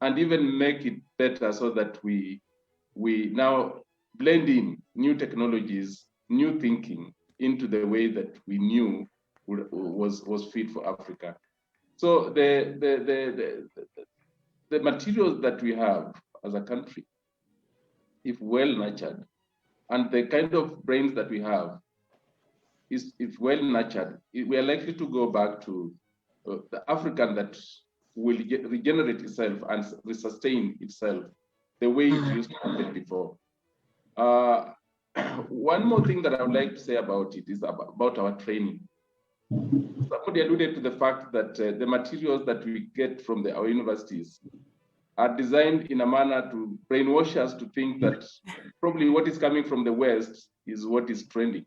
and even make it better, so that we now blend in new technologies, new thinking into the way that we knew was fit for Africa. So the materials that we have as a country, if well nurtured, and the kind of brains that we have, if well nurtured, we are likely to go back to the African that will regenerate itself and resustain itself the way it used to happen before. One more thing that I would like to say about it is about our training. Somebody alluded to the fact that the materials that we get from our universities are designed in a manner to brainwash us to think that probably what is coming from the West is what is trending.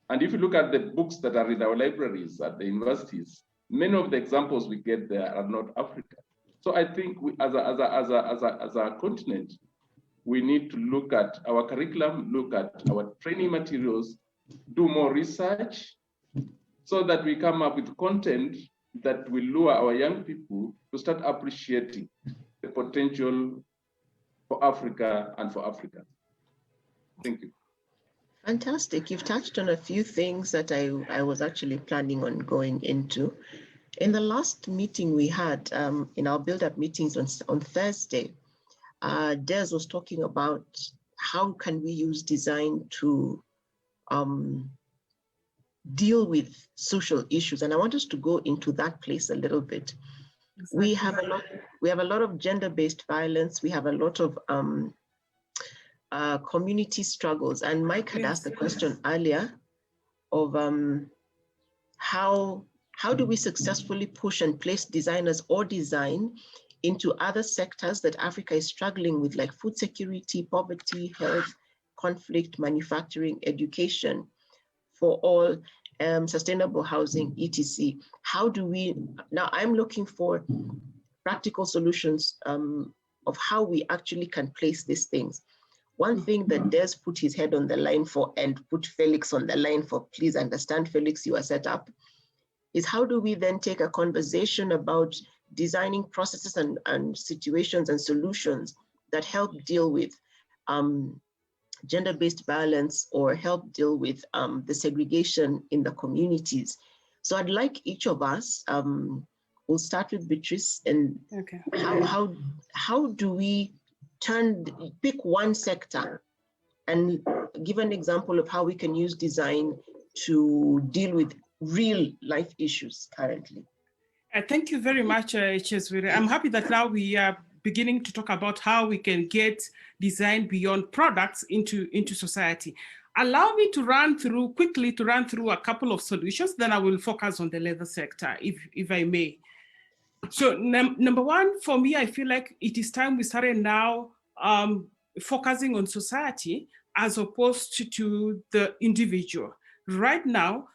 And if you look at the books that are in our libraries at the universities, many of the examples we get there are not African. So I think we, as a continent, we need to look at our curriculum, look at our training materials, do more research, so that we come up with content that will lure our young people to start appreciating the potential for Africa and for Africa. Thank you. Fantastic. You've touched on a few things that I was actually planning on going into. In the last meeting we had, in our build-up meetings on Thursday, Des was talking about how can we use design to deal with social issues, and I want us to go into that place a little bit. Exactly. We have a lot of gender-based violence. We have a lot of community struggles, and Mike had asked the question earlier of how do we successfully push and place designers or design into other sectors that Africa is struggling with, like food security, poverty, health, conflict, manufacturing, education, for all, sustainable housing, etc. How do we, now I'm looking for practical solutions of how we actually can place these things. One thing that Des put his head on the line for, and put Felix on the line for, please understand, Felix, you are set up, is how do we then take a conversation about designing processes and situations and solutions that help deal with gender-based violence, or help deal with the segregation in the communities. So I'd like each of us, we'll start with Beatrice, and okay. How do we pick one sector and give an example of how we can use design to deal with real life issues currently. Thank you very much, Cheswire. I'm happy that now we are beginning to talk about how we can get design beyond products into society. Allow me to quickly run through a couple of solutions, then I will focus on the leather sector, if I may. So number one, for me, I feel like it is time we started now focusing on society as opposed to the individual. Right now,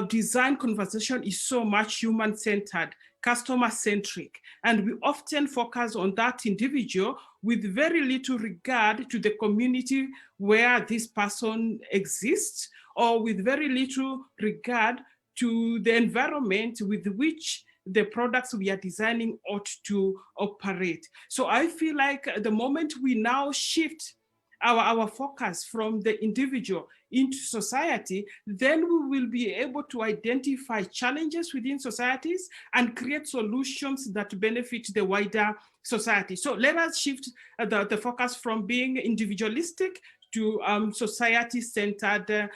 design conversation is so much human-centered, customer-centric, and we often focus on that individual with very little regard to the community where this person exists, or with very little regard to the environment with which the products we are designing ought to operate. So I feel like the moment we now shift our focus from the individual into society, then we will be able to identify challenges within societies and create solutions that benefit the wider society. So let us shift the focus from being individualistic to society-centered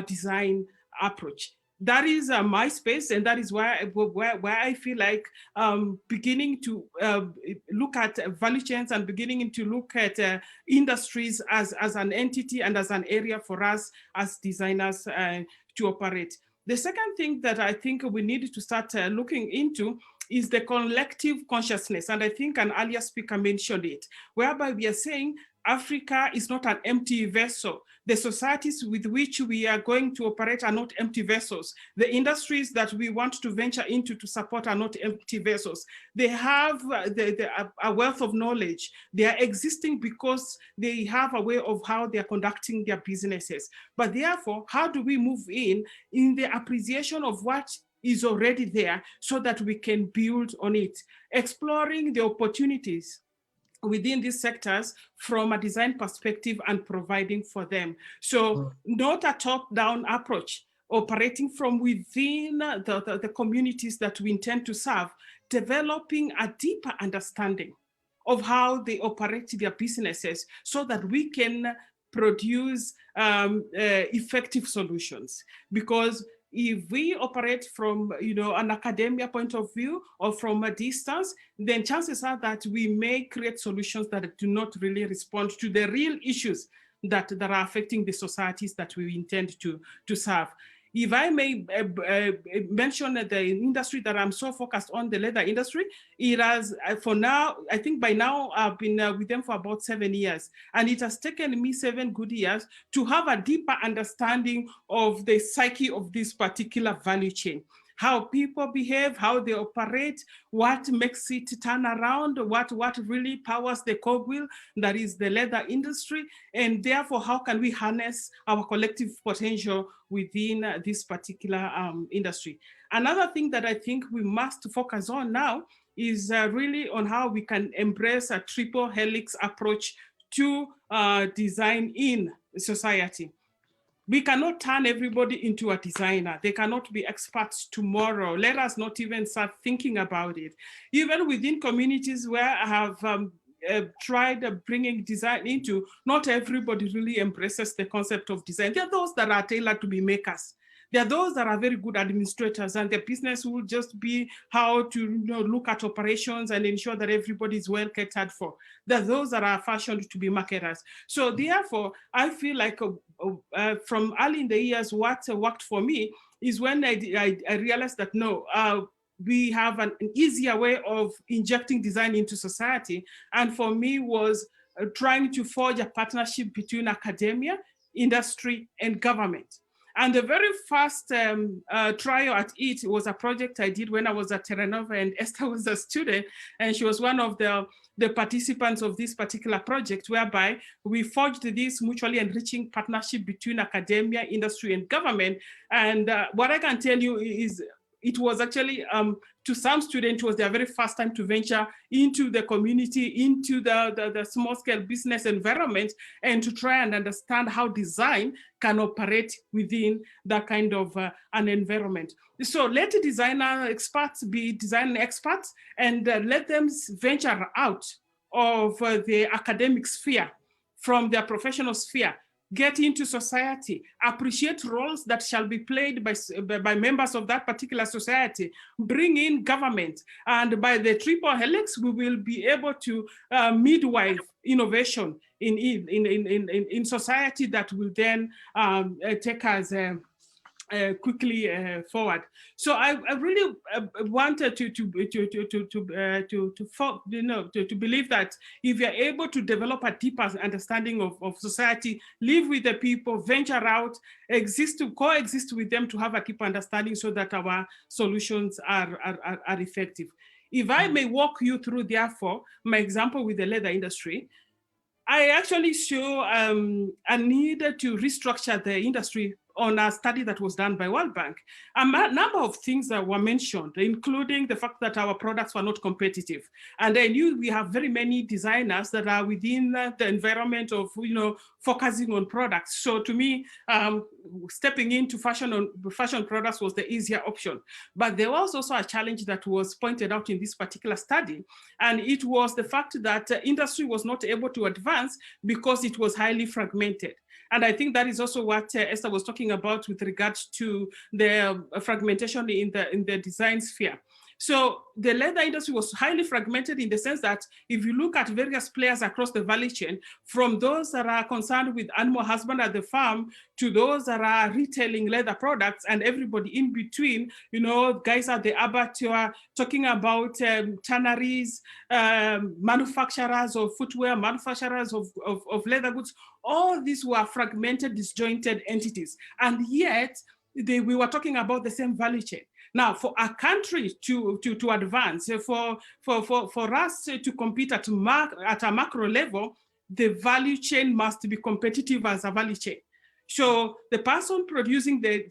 design approach. That is my space, and that is where I feel like beginning to look at value chains and beginning to look at industries as an entity and as an area for us as designers to operate. The second thing that I think we need to start looking into is the collective consciousness, and I think an earlier speaker mentioned it, whereby we are saying Africa is not an empty vessel. The societies with which we are going to operate are not empty vessels. The industries that we want to venture into to support are not empty vessels. They have a wealth of knowledge. They are existing because they have a way of how they are conducting their businesses. But therefore, how do we move in the appreciation of what is already there so that we can build on it, exploring the opportunities within these sectors from a design perspective and providing for them. So not a top-down approach, operating from within the communities that we intend to serve, developing a deeper understanding of how they operate their businesses so that we can produce effective solutions. Because if we operate from an academia point of view or from a distance, then chances are that we may create solutions that do not really respond to the real issues that are affecting the societies that we intend to serve. If I may mention the industry that I'm so focused on, the leather industry, it has, for now, I think by now I've been with them for about 7 years. And it has taken me 7 good years to have a deeper understanding of the psyche of this particular value chain. How people behave, how they operate, what makes it turn around, what really powers the cogwheel that is the leather industry, and therefore how can we harness our collective potential within this particular industry. Another thing that I think we must focus on now is really on how we can embrace a triple helix approach to design in society. We cannot turn everybody into a designer. They cannot be experts tomorrow. Let us not even start thinking about it. Even within communities where I have tried bringing design into, not everybody really embraces the concept of design. There are those that are tailored to be makers. There are those that are very good administrators, and their business will just be how to look at operations and ensure that everybody is well catered for. There are those that are fashioned to be marketers. So therefore, I feel like from early in the years, what worked for me is when I realized that no, we have an easier way of injecting design into society. And for me was trying to forge a partnership between academia, industry, and government. And the very first trial at it was a project I did when I was at Terra Nova, and Esther was a student, and she was one of the participants of this particular project, whereby we forged this mutually enriching partnership between academia, industry, and government. And what I can tell you is it was actually, to some students, it was their very first time to venture into the community, into the small scale business environment, and to try and understand how design can operate within that kind of an environment. So let the designer experts be design experts, and let them venture out of the academic sphere, from their professional sphere, get into society, appreciate roles that shall be played by members of that particular society, bring in government, and by the triple helix, we will be able to midwife innovation in society that will then take us quickly forward. So I really wanted to believe that if you're able to develop a deeper understanding of society, live with the people, venture out, coexist with them to have a deeper understanding so that our solutions are effective. If I may walk you through, therefore, my example with the leather industry, I actually show a need to restructure the industry on a study that was done by World Bank. A number of things that were mentioned, including the fact that our products were not competitive. And I knew we have very many designers that are within the environment of, focusing on products. So to me, stepping into fashion products was the easier option. But there was also a challenge that was pointed out in this particular study. And it was the fact that industry was not able to advance because it was highly fragmented. And I think that is also what Esther was talking about with regards to the fragmentation in the design sphere. So the leather industry was highly fragmented in the sense that if you look at various players across the value chain, from those that are concerned with animal husbandry at the farm to those that are retailing leather products and everybody in between, guys at the abattoir, talking about tanneries, manufacturers of footwear, manufacturers of leather goods, all these were fragmented, disjointed entities. And yet we were talking about the same value chain. Now, for a country to advance, for us to compete at a macro level, the value chain must be competitive as a value chain. So the person producing the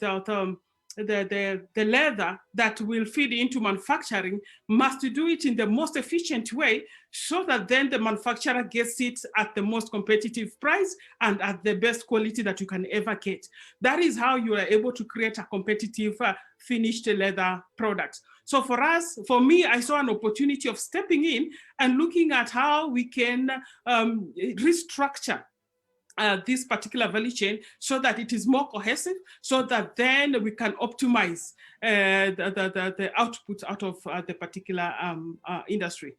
leather that will feed into manufacturing must do it in the most efficient way so that then the manufacturer gets it at the most competitive price and at the best quality that you can ever get. That is how you are able to create a competitive finished leather product. So for me, I saw an opportunity of stepping in and looking at how we can restructure this particular value chain so that it is more cohesive, so that then we can optimize the output out of the particular industry.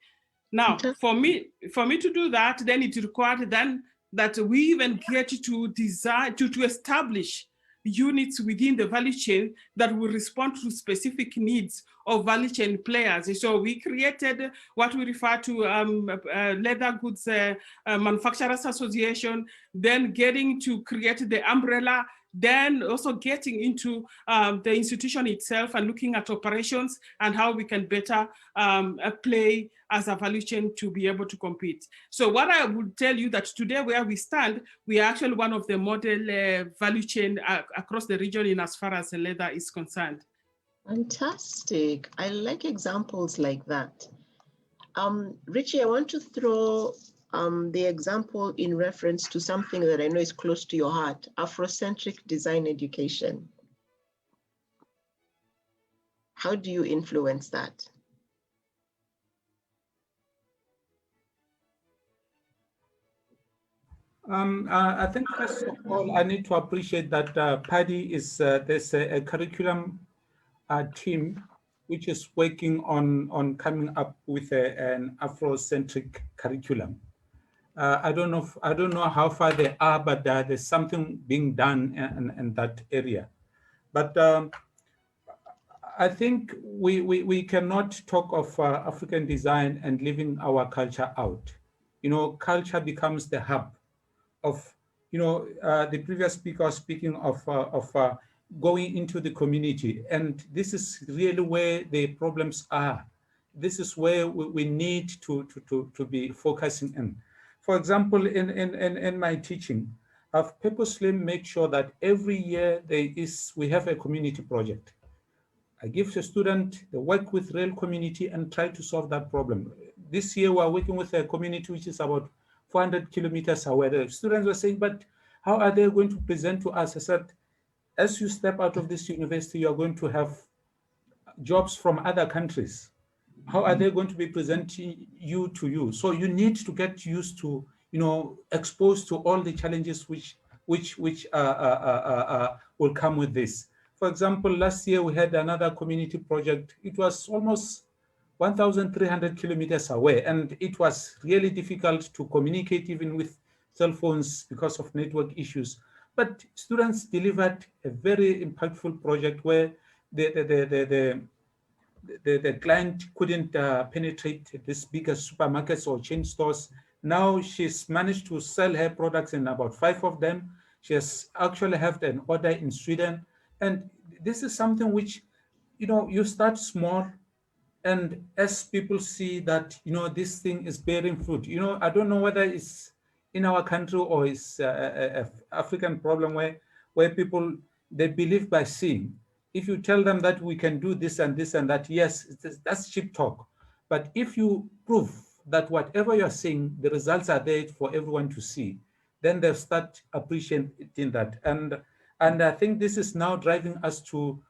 Now, for me to do that, then it required then that we even get to design, to establish units within the value chain that will respond to specific needs of value chain players. So we created what we refer to Leather Goods Manufacturers Association, then getting to create the umbrella, then also getting into the institution itself and looking at operations and how we can better play as a value chain to be able to compete. So what I would tell you that today where we stand, we are actually one of the model value chain across the region in as far as the leather is concerned. Fantastic. I like examples like that. Richie, I want to throw the example in reference to something that I know is close to your heart, Afrocentric design education. How do you influence that? I think first of all, I need to appreciate that PADI is there's a curriculum team which is working on coming up with an Afrocentric curriculum. I don't know how far they are, but there's something being done in that area. But I think we cannot talk of African design and leaving our culture out. Culture becomes the hub of, the previous speaker was speaking of going into the community. And this is really where the problems are. This is where we need to be focusing in. For example, in my teaching, I've purposely made sure that every year we have a community project. I give the student the work with real community and try to solve that problem. This year, we're working with a community which is about 400 kilometers away. The students were saying, but how are they going to present to us? I said, as you step out of this university, you're going to have jobs from other countries. How are they going to be presenting to you? So you need to get used to, exposed to all the challenges which which will come with this. For example, last year we had another community project. It was almost 1,300 kilometers away, and it was really difficult to communicate even with cell phones because of network issues. But students delivered a very impactful project where the client couldn't penetrate these bigger supermarkets or chain stores. Now she's managed to sell her products in about 5 of them. She has actually had an order in Sweden. And this is something which, you start small, and as people see that, this thing is bearing fruit, I don't know whether it's in our country or it's a African problem where people, they believe by seeing. If you tell them that we can do this and this and that, yes, that's cheap talk. But if you prove that whatever you're saying, the results are there for everyone to see, then they'll start appreciating that. And I think this is now driving us to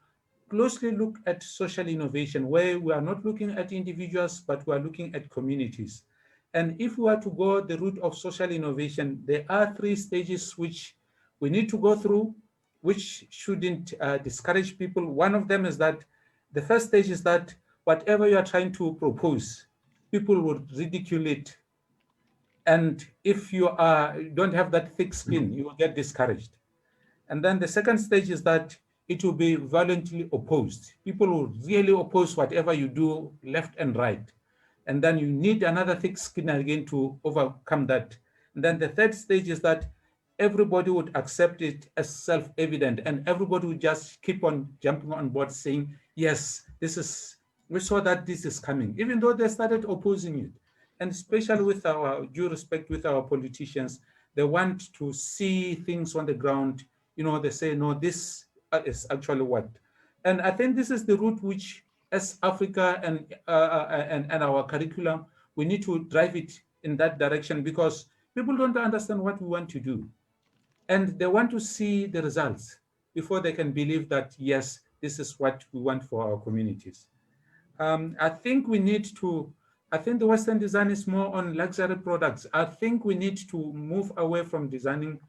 closely look at social innovation, where we are not looking at individuals, but we are looking at communities. And if we are to go the route of social innovation, there are 3 stages which we need to go through, which shouldn't discourage people. One of them is that the first stage is that whatever you are trying to propose, people would ridicule it. And if you don't have that thick skin, you will get discouraged. And then the second stage is that it will be violently opposed. People will really oppose whatever you do, left and right. And then you need another thick skin again to overcome that. And then the third stage is that everybody would accept it as self-evident, and everybody would just keep on jumping on board saying, yes, we saw that this is coming, even though they started opposing it. And especially with our due respect with our politicians, they want to see things on the ground. They say, no, this is actually what. And I think this is the route which, as Africa and our curriculum, we need to drive it in that direction, because people don't understand what we want to do. And they want to see the results before they can believe that, yes, this is what we want for our communities. I think the Western design is more on luxury products. I think we need to move away from designing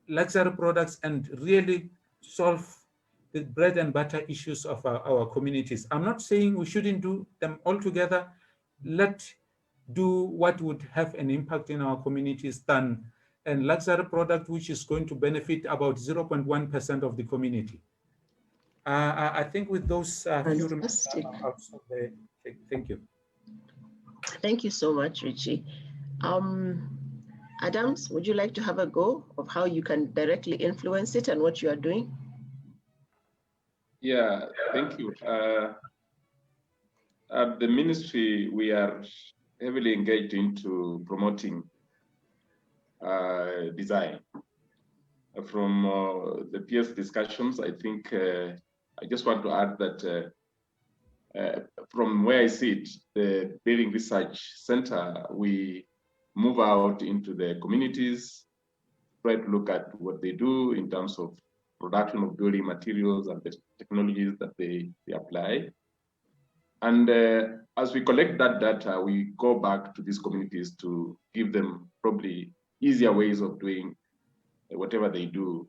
luxury products and really solve the bread and butter issues of our communities. I'm not saying we shouldn't do them all together. Let's do what would have an impact in our communities than a luxury product which is going to benefit about 0.1% of the community. I think with those few remarks, I'll stop there. Thank you. Thank you so much, Richie. Adams, would you like to have a go of how you can directly influence it and what you are doing? Yeah, thank you. At the ministry, we are heavily engaged into promoting design. From the peers discussions, I think I just want to add that from where I sit, the Building Research Center, we move out into the communities, try to look at what they do in terms of production of building materials and the technologies that they apply. And as we collect that data, we go back to these communities to give them probably easier ways of doing whatever they do,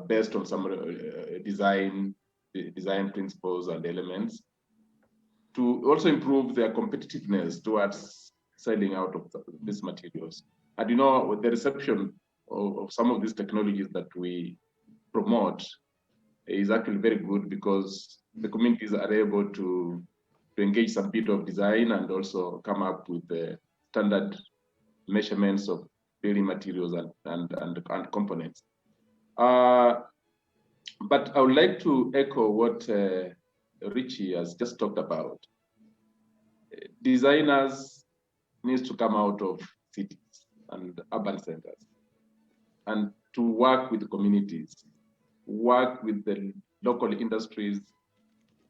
based on some design principles and elements, to also improve their competitiveness towards selling out of these materials. And the reception of some of these technologies that we promote is actually very good, because the communities are able to engage some bit of design and also come up with the standard measurements of building materials and components. But I would like to echo what Richie has just talked about. Designers need to come out of cities and urban centers and to work with the communities, work with the local industries,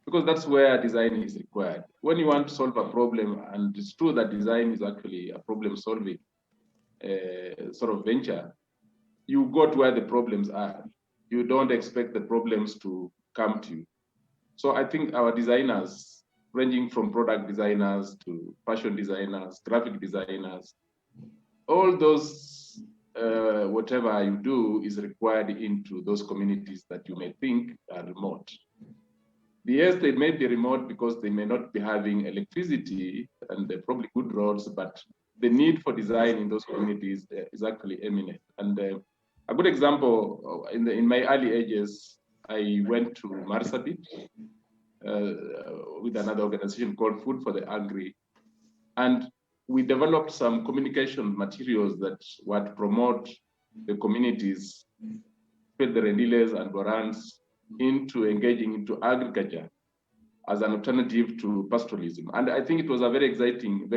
because that's where design is required. When you want to solve a problem, and it's true that design is actually a problem-solving sort of venture, you go to where the problems are. You don't expect the problems to come to you. So I think our designers, ranging from product designers to fashion designers, graphic designers, all those whatever you do is required into those communities that you may think are remote. Yes, they may be remote because they may not be having electricity and they're probably good roads, but the need for design in those communities is actually eminent. And a good example, in my early ages, I went to Marsabit with another organization called Food for the Hungry. And we developed some communication materials that would promote the communities, Rendiles and Borans, into engaging into agriculture as an alternative to pastoralism. And I think it was a very exciting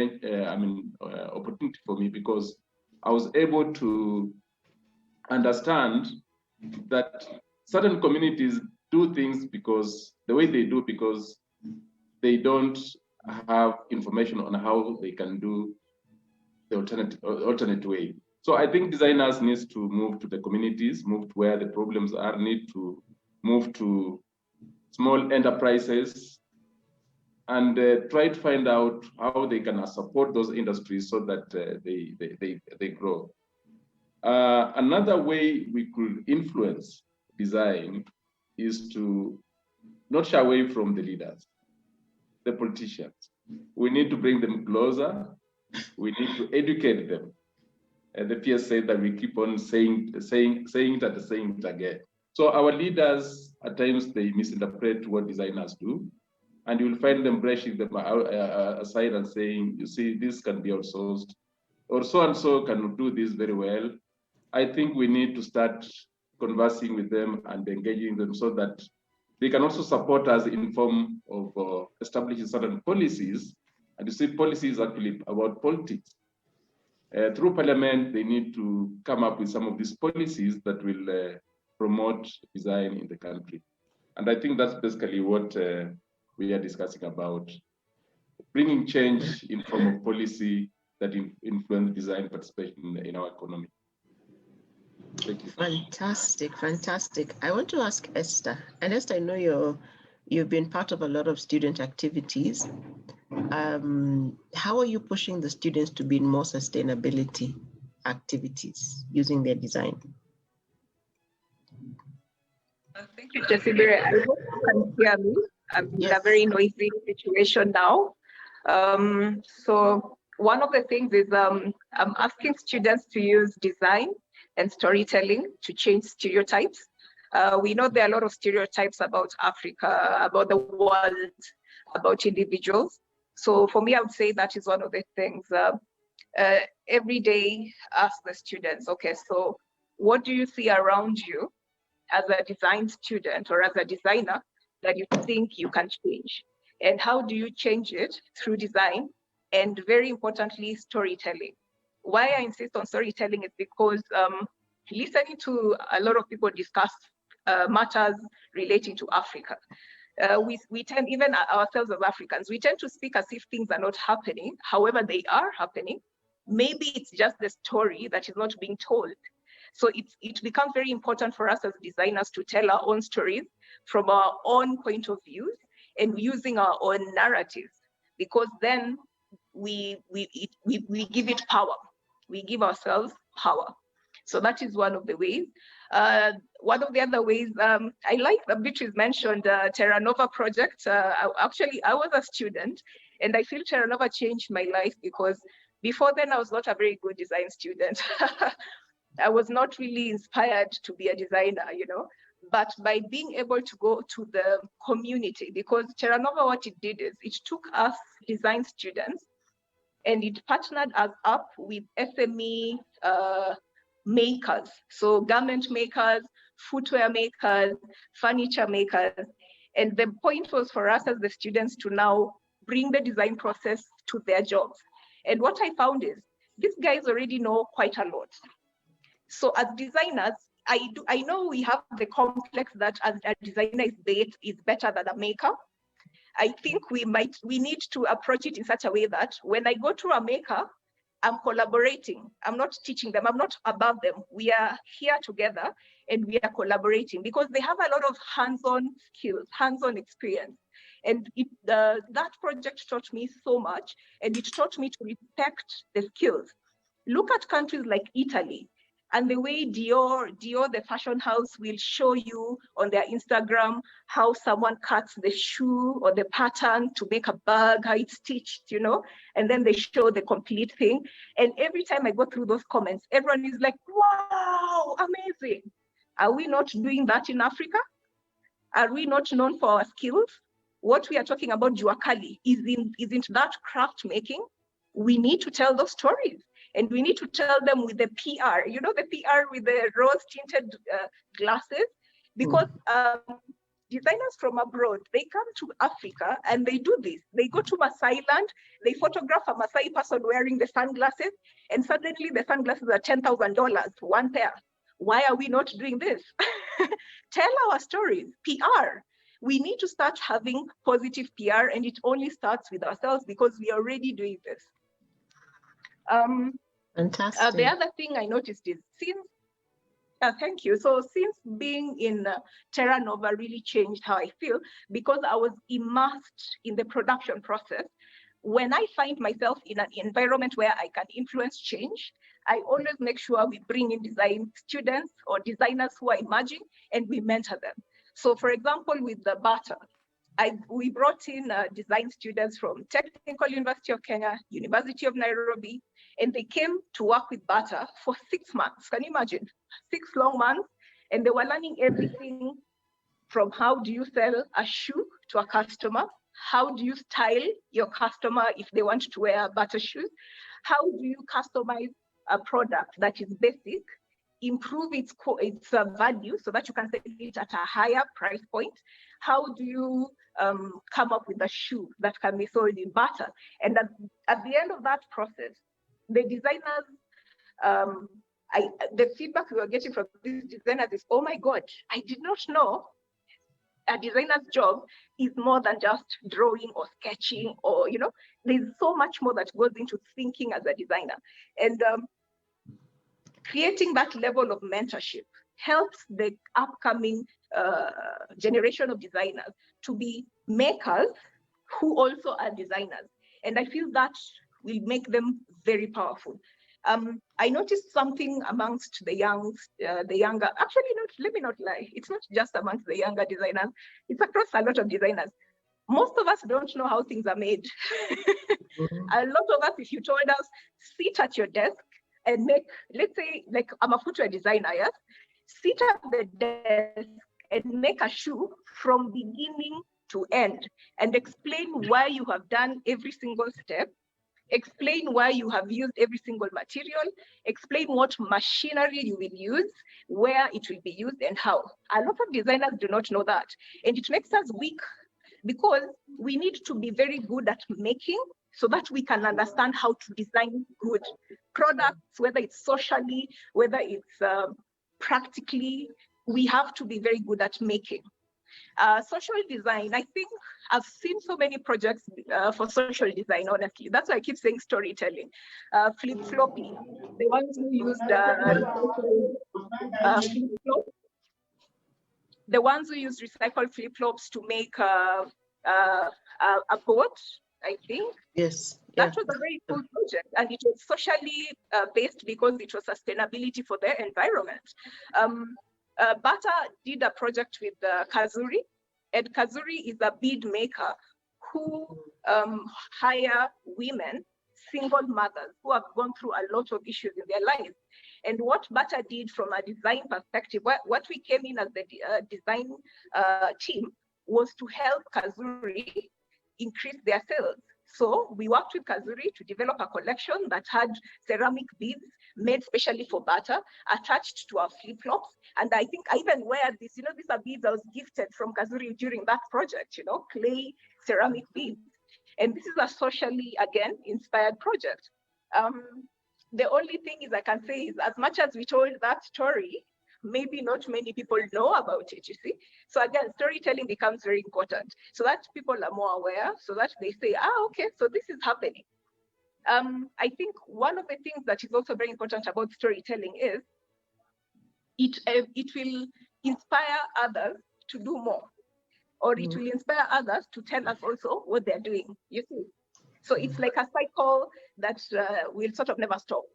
opportunity for me, because I was able to understand that certain communities do things because the way they do, because they don't have information on how they can do the alternate way. So I think designers need to move to the communities, move to where the problems are, need to move to small enterprises, and try to find out how they can support those industries so that they grow. Another way we could influence design is to not shy away from the leaders, the politicians. We need to bring them closer. We need to educate them. And the PS said that we keep on saying it and saying it again. So our leaders, at times, they misinterpret what designers do, and you'll find them brushing them aside and saying, you see, this can be outsourced, or so and so can do this very well. I think we need to start conversing with them and engaging them so that they can also support us in form of establishing certain policies. And you see, policy is actually about politics. Through parliament, they need to come up with some of these policies that will promote design in the country. And I think that's basically what we are discussing about, bringing change in form of policy that influence design participation in our economy. Thank you. Fantastic, fantastic. I want to ask Esther, and Esther, I know you've been part of a lot of student activities. How are you pushing the students to be in more sustainability activities using their design? Thank you, Jessibere. I hope you can hear me. I'm in a very noisy situation now. So one of the things is I'm asking students to use design and storytelling to change stereotypes. We know there are a lot of stereotypes about Africa, about the world, about individuals. So for me, I would say that is one of the things. Every day, ask the students, okay, so what do you see around you as a design student or as a designer that you think you can change? And how do you change it through design? And very importantly, storytelling. Why I insist on storytelling is because listening to a lot of people discuss matters relating to Africa, we tend, even ourselves as Africans, we tend to speak as if things are not happening. However, they are happening. Maybe it's just the story that is not being told. So it becomes very important for us as designers to tell our own stories from our own point of view and using our own narratives, because then we give it power. We give ourselves power. So that is one of the ways. One of the other ways, I like that Beatrice mentioned Terra Nova project. Actually, I was a student, and I feel Terra Nova changed my life, because before then I was not a very good design student. I was not really inspired to be a designer, you know, but by being able to go to the community, because Terra Nova, what it did is it took us design students and it partnered us up with SME makers. So garment makers, footwear makers, furniture makers. And the point was for us as the students to now bring the design process to their jobs. And what I found is these guys already know quite a lot. So as designers, I know we have the complex that as a designer is better than a maker. I think we need to approach it in such a way that when I go to a maker, I'm collaborating. I'm not teaching them. I'm not above them. We are here together and we are collaborating, because they have a lot of hands-on skills, hands-on experience. And that project taught me so much, and it taught me to respect the skills. Look at countries like Italy. And the way Dior, the fashion house, will show you on their Instagram how someone cuts the shoe or the pattern to make a bag, how it's stitched, you know, and then they show the complete thing. And every time I go through those comments, everyone is like, wow, amazing. Are we not doing that in Africa? Are we not known for our skills? What we are talking about, Juakali, isn't that craft making? We need to tell those stories. And we need to tell them with the PR, you know, the PR with the rose tinted glasses, because designers from abroad, they come to Africa and they do this. They go to Maasai land, they photograph a Maasai person wearing the sunglasses, and suddenly the sunglasses are $10,000, one pair. Why are we not doing this? Tell our stories, PR. We need to start having positive PR, and it only starts with ourselves because we are already doing this. Fantastic. The other thing I noticed is thank you. So since being in Terra Nova really changed how I feel, because I was immersed in the production process. When I find myself in an environment where I can influence change, I always make sure we bring in design students or designers who are emerging, and we mentor them. So for example, with the butter, we brought in design students from Technical University of Kenya, University of Nairobi, and they came to work with butter for 6 months. Can you imagine? 6 long months, and they were learning everything from how do you sell a shoe to a customer, how do you style your customer if they want to wear butter shoes, how do you customize a product that is basic, improve its value so that you can sell it at a higher price point, how do you come up with a shoe that can be sold in butter. And at the end of that process, the designers, the feedback we were getting from these designers is, oh my God, I did not know a designer's job is more than just drawing or sketching, or, you know, there's so much more that goes into thinking as a designer. And creating that level of mentorship helps the upcoming generation of designers to be makers who also are designers. And I feel that will make them very powerful. I noticed something amongst the younger, let me not lie, it's not just amongst the younger designers, it's across a lot of designers. Most of us don't know how things are made. A lot of us, if you told us, sit at your desk and make, let's say, like I'm a footwear designer, yes? Sit at the desk and make a shoe from beginning to end and explain why you have done every single step, explain why you have used every single material, explain what machinery you will use, where it will be used, and how. A lot of designers do not know that. And it makes us weak because we need to be very good at making so that we can understand how to design good products, whether it's socially, whether it's practically. We have to be very good at making. Social design, I think I've seen so many projects for social design, honestly. That's why I keep saying storytelling. Flip-floppy, the ones who used flip-flops, the ones who used recycled flip-flops to make a boat, I think. Yes. That was a very cool project, and it was socially based because it was sustainability for the environment. Bata did a project with Kazuri, and Kazuri is a bead maker who hire women, single mothers who have gone through a lot of issues in their lives. And what Bata did from a design perspective, what we came in as the design team was to help Kazuri increase their sales. So we worked with Kazuri to develop a collection that had ceramic beads made specially for Bata, attached to our flip-flops. And I think I even wear this, you know, these are beads I was gifted from Kazuri during that project, you know, clay ceramic beads. And this is a socially, again, inspired project. The only thing is I can say is as much as we told that story, maybe not many people know about it, you see. So again, storytelling becomes very important so that people are more aware, so that they say, okay, so this is happening. I think one of the things that is also very important about storytelling is it will inspire others to do more, or it will inspire others to tell us also what they're doing, you see. So it's like a cycle that will sort of never stop.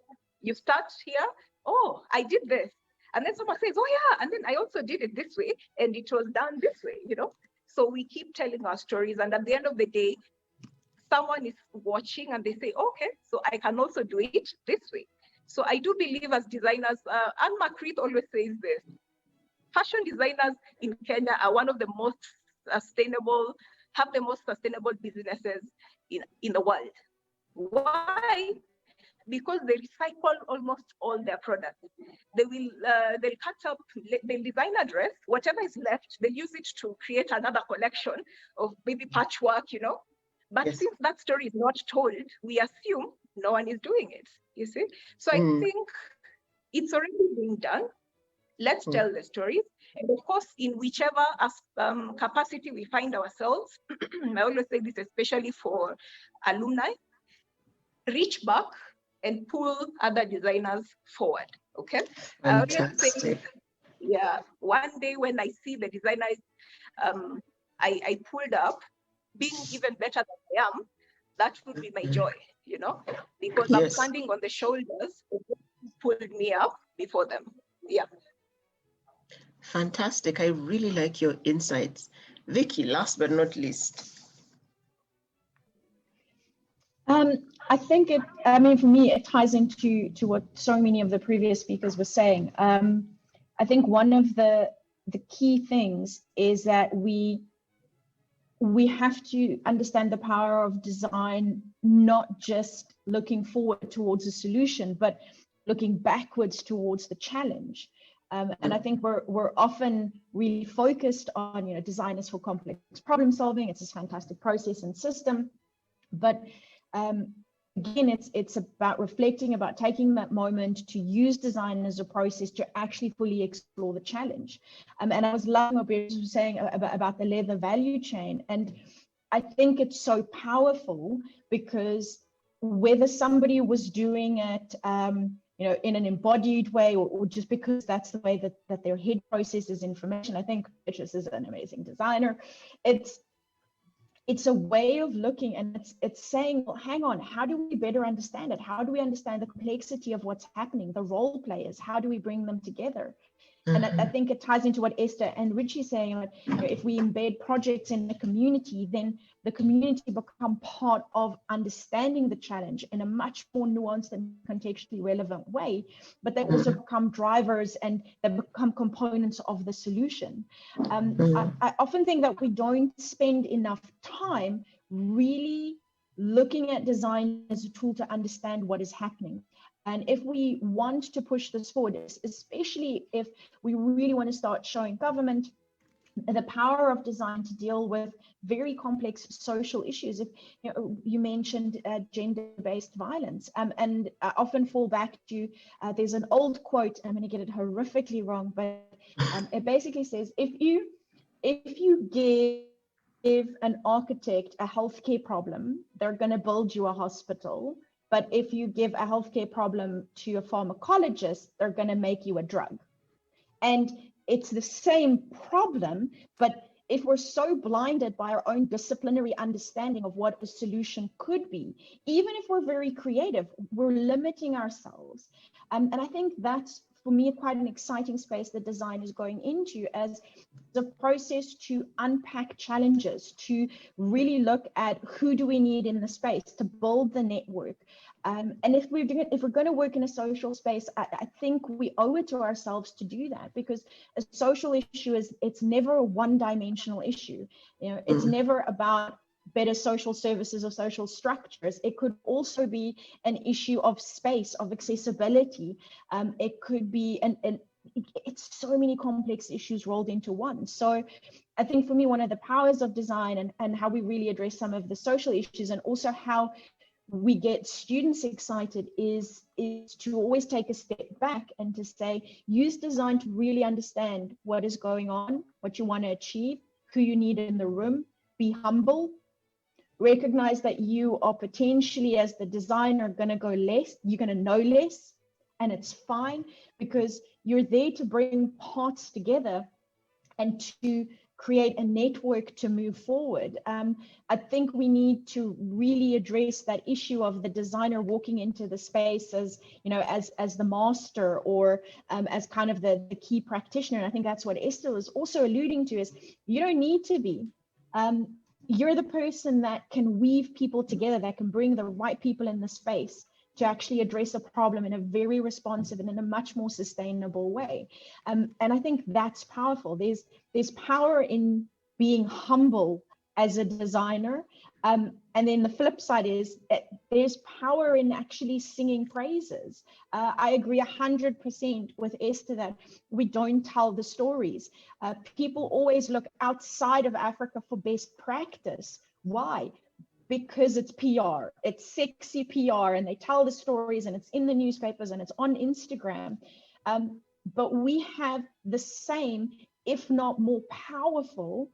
You start here, oh, I did this. And then someone says, oh yeah, and then I also did it this way, and it was done this way, you know? So we keep telling our stories, and at the end of the day, someone is watching and they say, okay, so I can also do it this way. So I do believe as designers, Anne Macreith always says this, fashion designers in Kenya are one of the most sustainable, have the most sustainable businesses in the world. Why? Because they recycle almost all their products. They'll cut up, they'll design a dress, whatever is left, they use it to create another collection of maybe patchwork, you know. But Yes. since that story is not told, we assume no one is doing it, you see? So I think it's already being done. Let's tell the stories. And of course, in whichever capacity we find ourselves, I always say this, especially for alumni, reach back and pull other designers forward, okay? Fantastic. Yeah, one day when I see the designers I pulled up, being even better than I am, that would be my joy, you know, because I'm standing on the shoulders of those who pulled me up before them. Yeah. Fantastic. I really like your insights. Vicky, last but not least. I think for me, it ties into what so many of the previous speakers were saying. I think one of the key things is that we have to understand the power of design, not just looking forward towards a solution, but looking backwards towards the challenge. And I think we're often really focused on, you know, design is for complex problem solving. It's this fantastic process and system, but again, it's about reflecting, about taking that moment to use design as a process to actually fully explore the challenge. And I was loving what Beatrice was saying about the leather value chain. And I think it's so powerful because whether somebody was doing it, you know, in an embodied way, or just because that's the way that their head processes information. I think Beatrice is an amazing designer. It's a way of looking, and it's saying, well, hang on, how do we better understand it? How do we understand the complexity of what's happening, the role players? How do we bring them together? And I think it ties into what Esther and Richie saying, like, you know, if we embed projects in the community, then the community become part of understanding the challenge in a much more nuanced and contextually relevant way, but they also become drivers and they become components of the solution. I often think that we don't spend enough time really looking at design as a tool to understand what is happening. And if we want to push this forward, especially if we really want to start showing government the power of design to deal with very complex social issues. If you mentioned gender-based violence, and I often fall back to there's an old quote. I'm going to get it horrifically wrong, but it basically says, if you give an architect a healthcare problem, they're going to build you a hospital. But if you give a healthcare problem to a pharmacologist, they're going to make you a drug. And it's the same problem, but if we're so blinded by our own disciplinary understanding of what a solution could be, even if we're very creative, we're limiting ourselves. And I think that's, for me, quite an exciting space that design is going into as the process to unpack challenges, to really look at who do we need in the space to build the network. And if we're going to work in a social space, I think we owe it to ourselves to do that, because a social issue it's never a one-dimensional issue. You know, it's never about better social services or social structures. It could also be an issue of space, of accessibility. It could be it's so many complex issues rolled into one. So I think for me, one of the powers of design and how we really address some of the social issues, and also how we get students excited, is to always take a step back and to say, use design to really understand what is going on, what you want to achieve, who you need in the room, be humble, recognize that you are potentially, as the designer, going to go less, you're going to know less, and it's fine, because you're there to bring parts together and to create a network to move forward. I think we need to really address that issue of the designer walking into the space as, you know, as the master, or as kind of the key practitioner. And I think that's what Esther was also alluding to, is you don't need to be. You're the person that can weave people together, that can bring the right people in the space to actually address a problem in a very responsive and in a much more sustainable way. And I think that's powerful. There's power in being humble as a designer. And then the flip side is there's power in actually singing praises. I agree 100% with Esther that we don't tell the stories. People always look outside of Africa for best practice. Why? Because it's PR, it's sexy PR, and they tell the stories, and it's in the newspapers, and it's on Instagram. But we have the same, if not more powerful,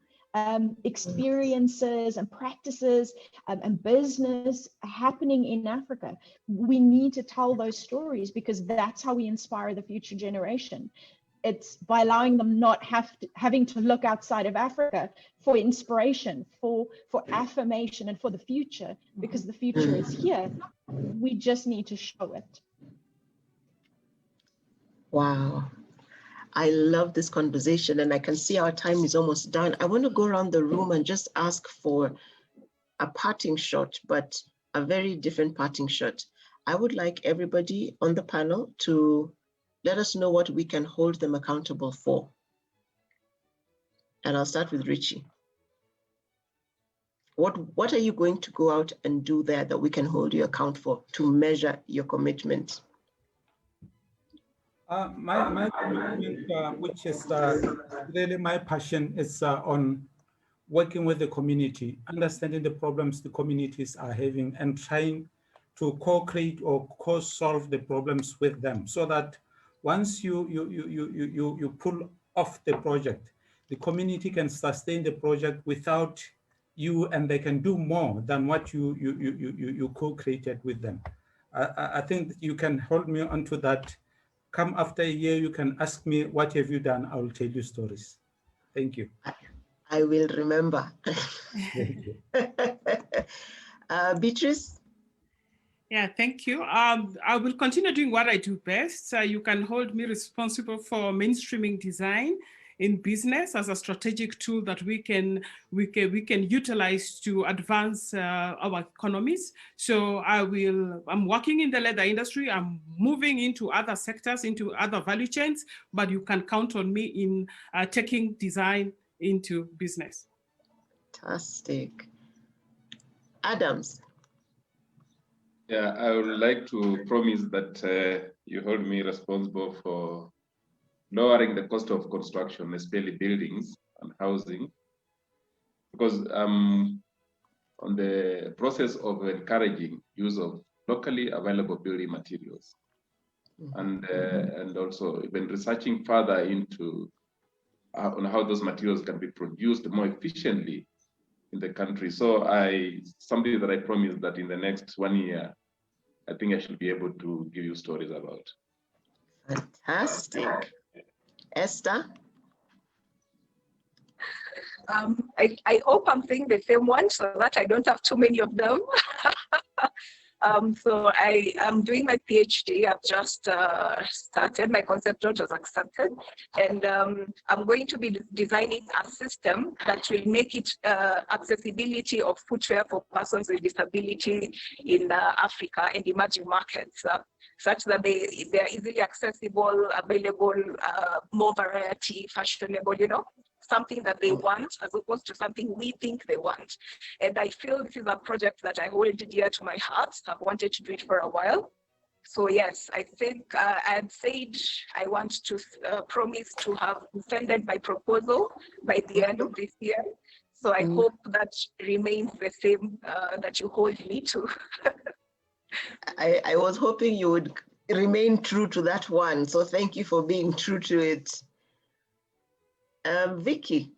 experiences and practices and business happening in Africa. We need to tell those stories, because that's how we inspire the future generation. It's by allowing them not having to look outside of Africa for inspiration, for affirmation, and for the future, because the future is here. We just need to show it. Wow. I love this conversation, and I can see our time is almost done. I want to go around the room and just ask for a parting shot, but a very different parting shot. I would like everybody on the panel to let us know what we can hold them accountable for. And I'll start with Richie. What are you going to go out and do there that we can hold you account for to measure your commitment? My commitment, which is really my passion, is on working with the community, understanding the problems the communities are having, and trying to co-create or co-solve the problems with them, so that once you pull off the project, the community can sustain the project without you, and they can do more than what you co-created with them. I think you can hold me onto that. Come after a year, you can ask me, what have you done? I will tell you stories. Thank you. I will remember. Thank you. Beatrice? Yeah, thank you. I will continue doing what I do best. You can hold me responsible for mainstreaming design in business as a strategic tool that we can utilize to advance our economies. So I'm working in the leather industry. I'm moving into other sectors, into other value chains, but you can count on me in taking design into business. Fantastic. Adams? Yeah, I would like to promise that you hold me responsible for lowering the cost of construction, especially buildings and housing, because on the process of encouraging use of locally available building materials, and also even researching further into on how those materials can be produced more efficiently in the country. So something that I promised that in the next 1 year, I think I should be able to give you stories about. Fantastic. Esther? I hope I'm saying the same one so that I don't have too many of them. So I am doing my PhD. I've just started. My concept note was accepted. And I'm going to be designing a system that will make it accessibility of footwear for persons with disability in Africa and emerging markets, such that they're easily accessible, available, more variety, fashionable, you know, something that they want as opposed to something we think they want. And I feel this is a project that I hold dear to my heart. I've wanted to do it for a while. So yes, I think I had said I want to promise to have defended my proposal by the end of this year. So I hope that remains the same, that you hold me to. I was hoping you would remain true to that one. So thank you for being true to it. Vicky.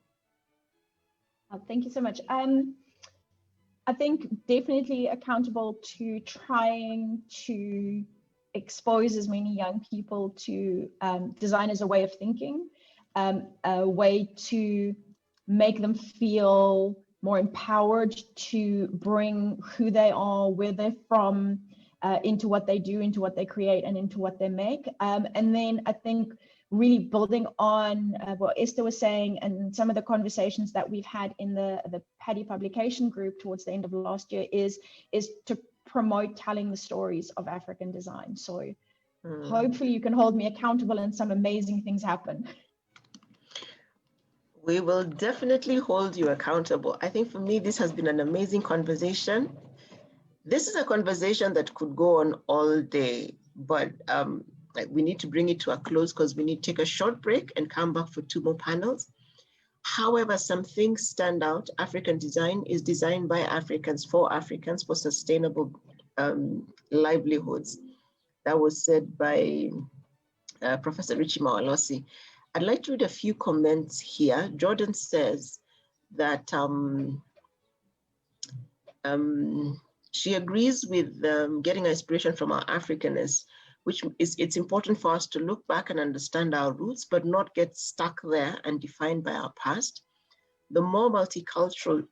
Thank you so much. I think definitely accountable to trying to expose as many young people to design as a way of thinking, a way to make them feel more empowered to bring who they are, where they're from, into what they do, into what they create, and into what they make. And then I think really building on what Esther was saying and some of the conversations that we've had in the PADI publication group towards the end of last year is to promote telling the stories of African design. So hopefully you can hold me accountable and some amazing things happen. We will definitely hold you accountable. I think for me, this has been an amazing conversation. This is a conversation that could go on all day, but we need to bring it to a close because we need to take a short break and come back for 2 more panels. However, some things stand out. African design is designed by Africans for Africans for sustainable livelihoods. That was said by Professor Richie Mawalosi. I'd like to read a few comments here. Jordan says that she agrees with getting inspiration from our Africanness, which is, it's important for us to look back and understand our roots, but not get stuck there and defined by our past. The more multicultural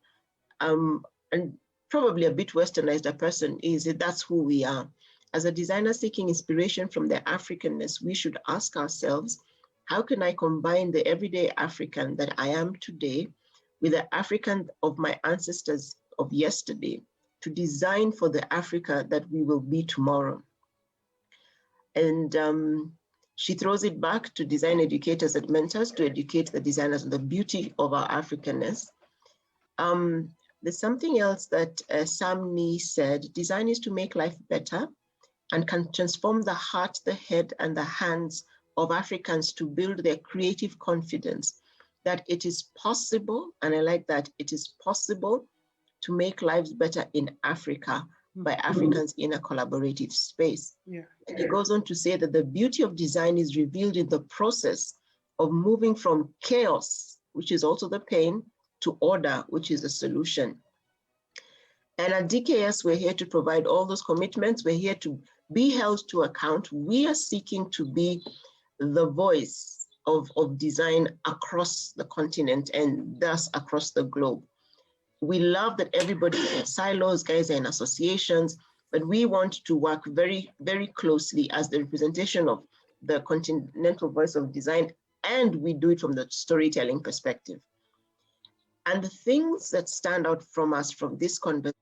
and probably a bit westernized a person is, that's who we are. As a designer seeking inspiration from the Africanness, we should ask ourselves, how can I combine the everyday African that I am today with the African of my ancestors of yesterday to design for the Africa that we will be tomorrow? And she throws it back to design educators and mentors to educate the designers on the beauty of our Africanness. There's something else that Sam Nee said, design is to make life better and can transform the heart, the head, and the hands of Africans to build their creative confidence that it is possible, and I like that, it is possible to make lives better in Africa by Africans in a collaborative space. Yeah. And he goes on to say that the beauty of design is revealed in the process of moving from chaos, which is also the pain, to order, which is the solution. And at DKS, we're here to provide all those commitments. We're here to be held to account. We are seeking to be the voice of design across the continent and thus across the globe. We love that everybody is in silos, guys are in associations, but we want to work very, very closely as the representation of the continental voice of design, and we do it from the storytelling perspective. And the things that stand out from us from this conversation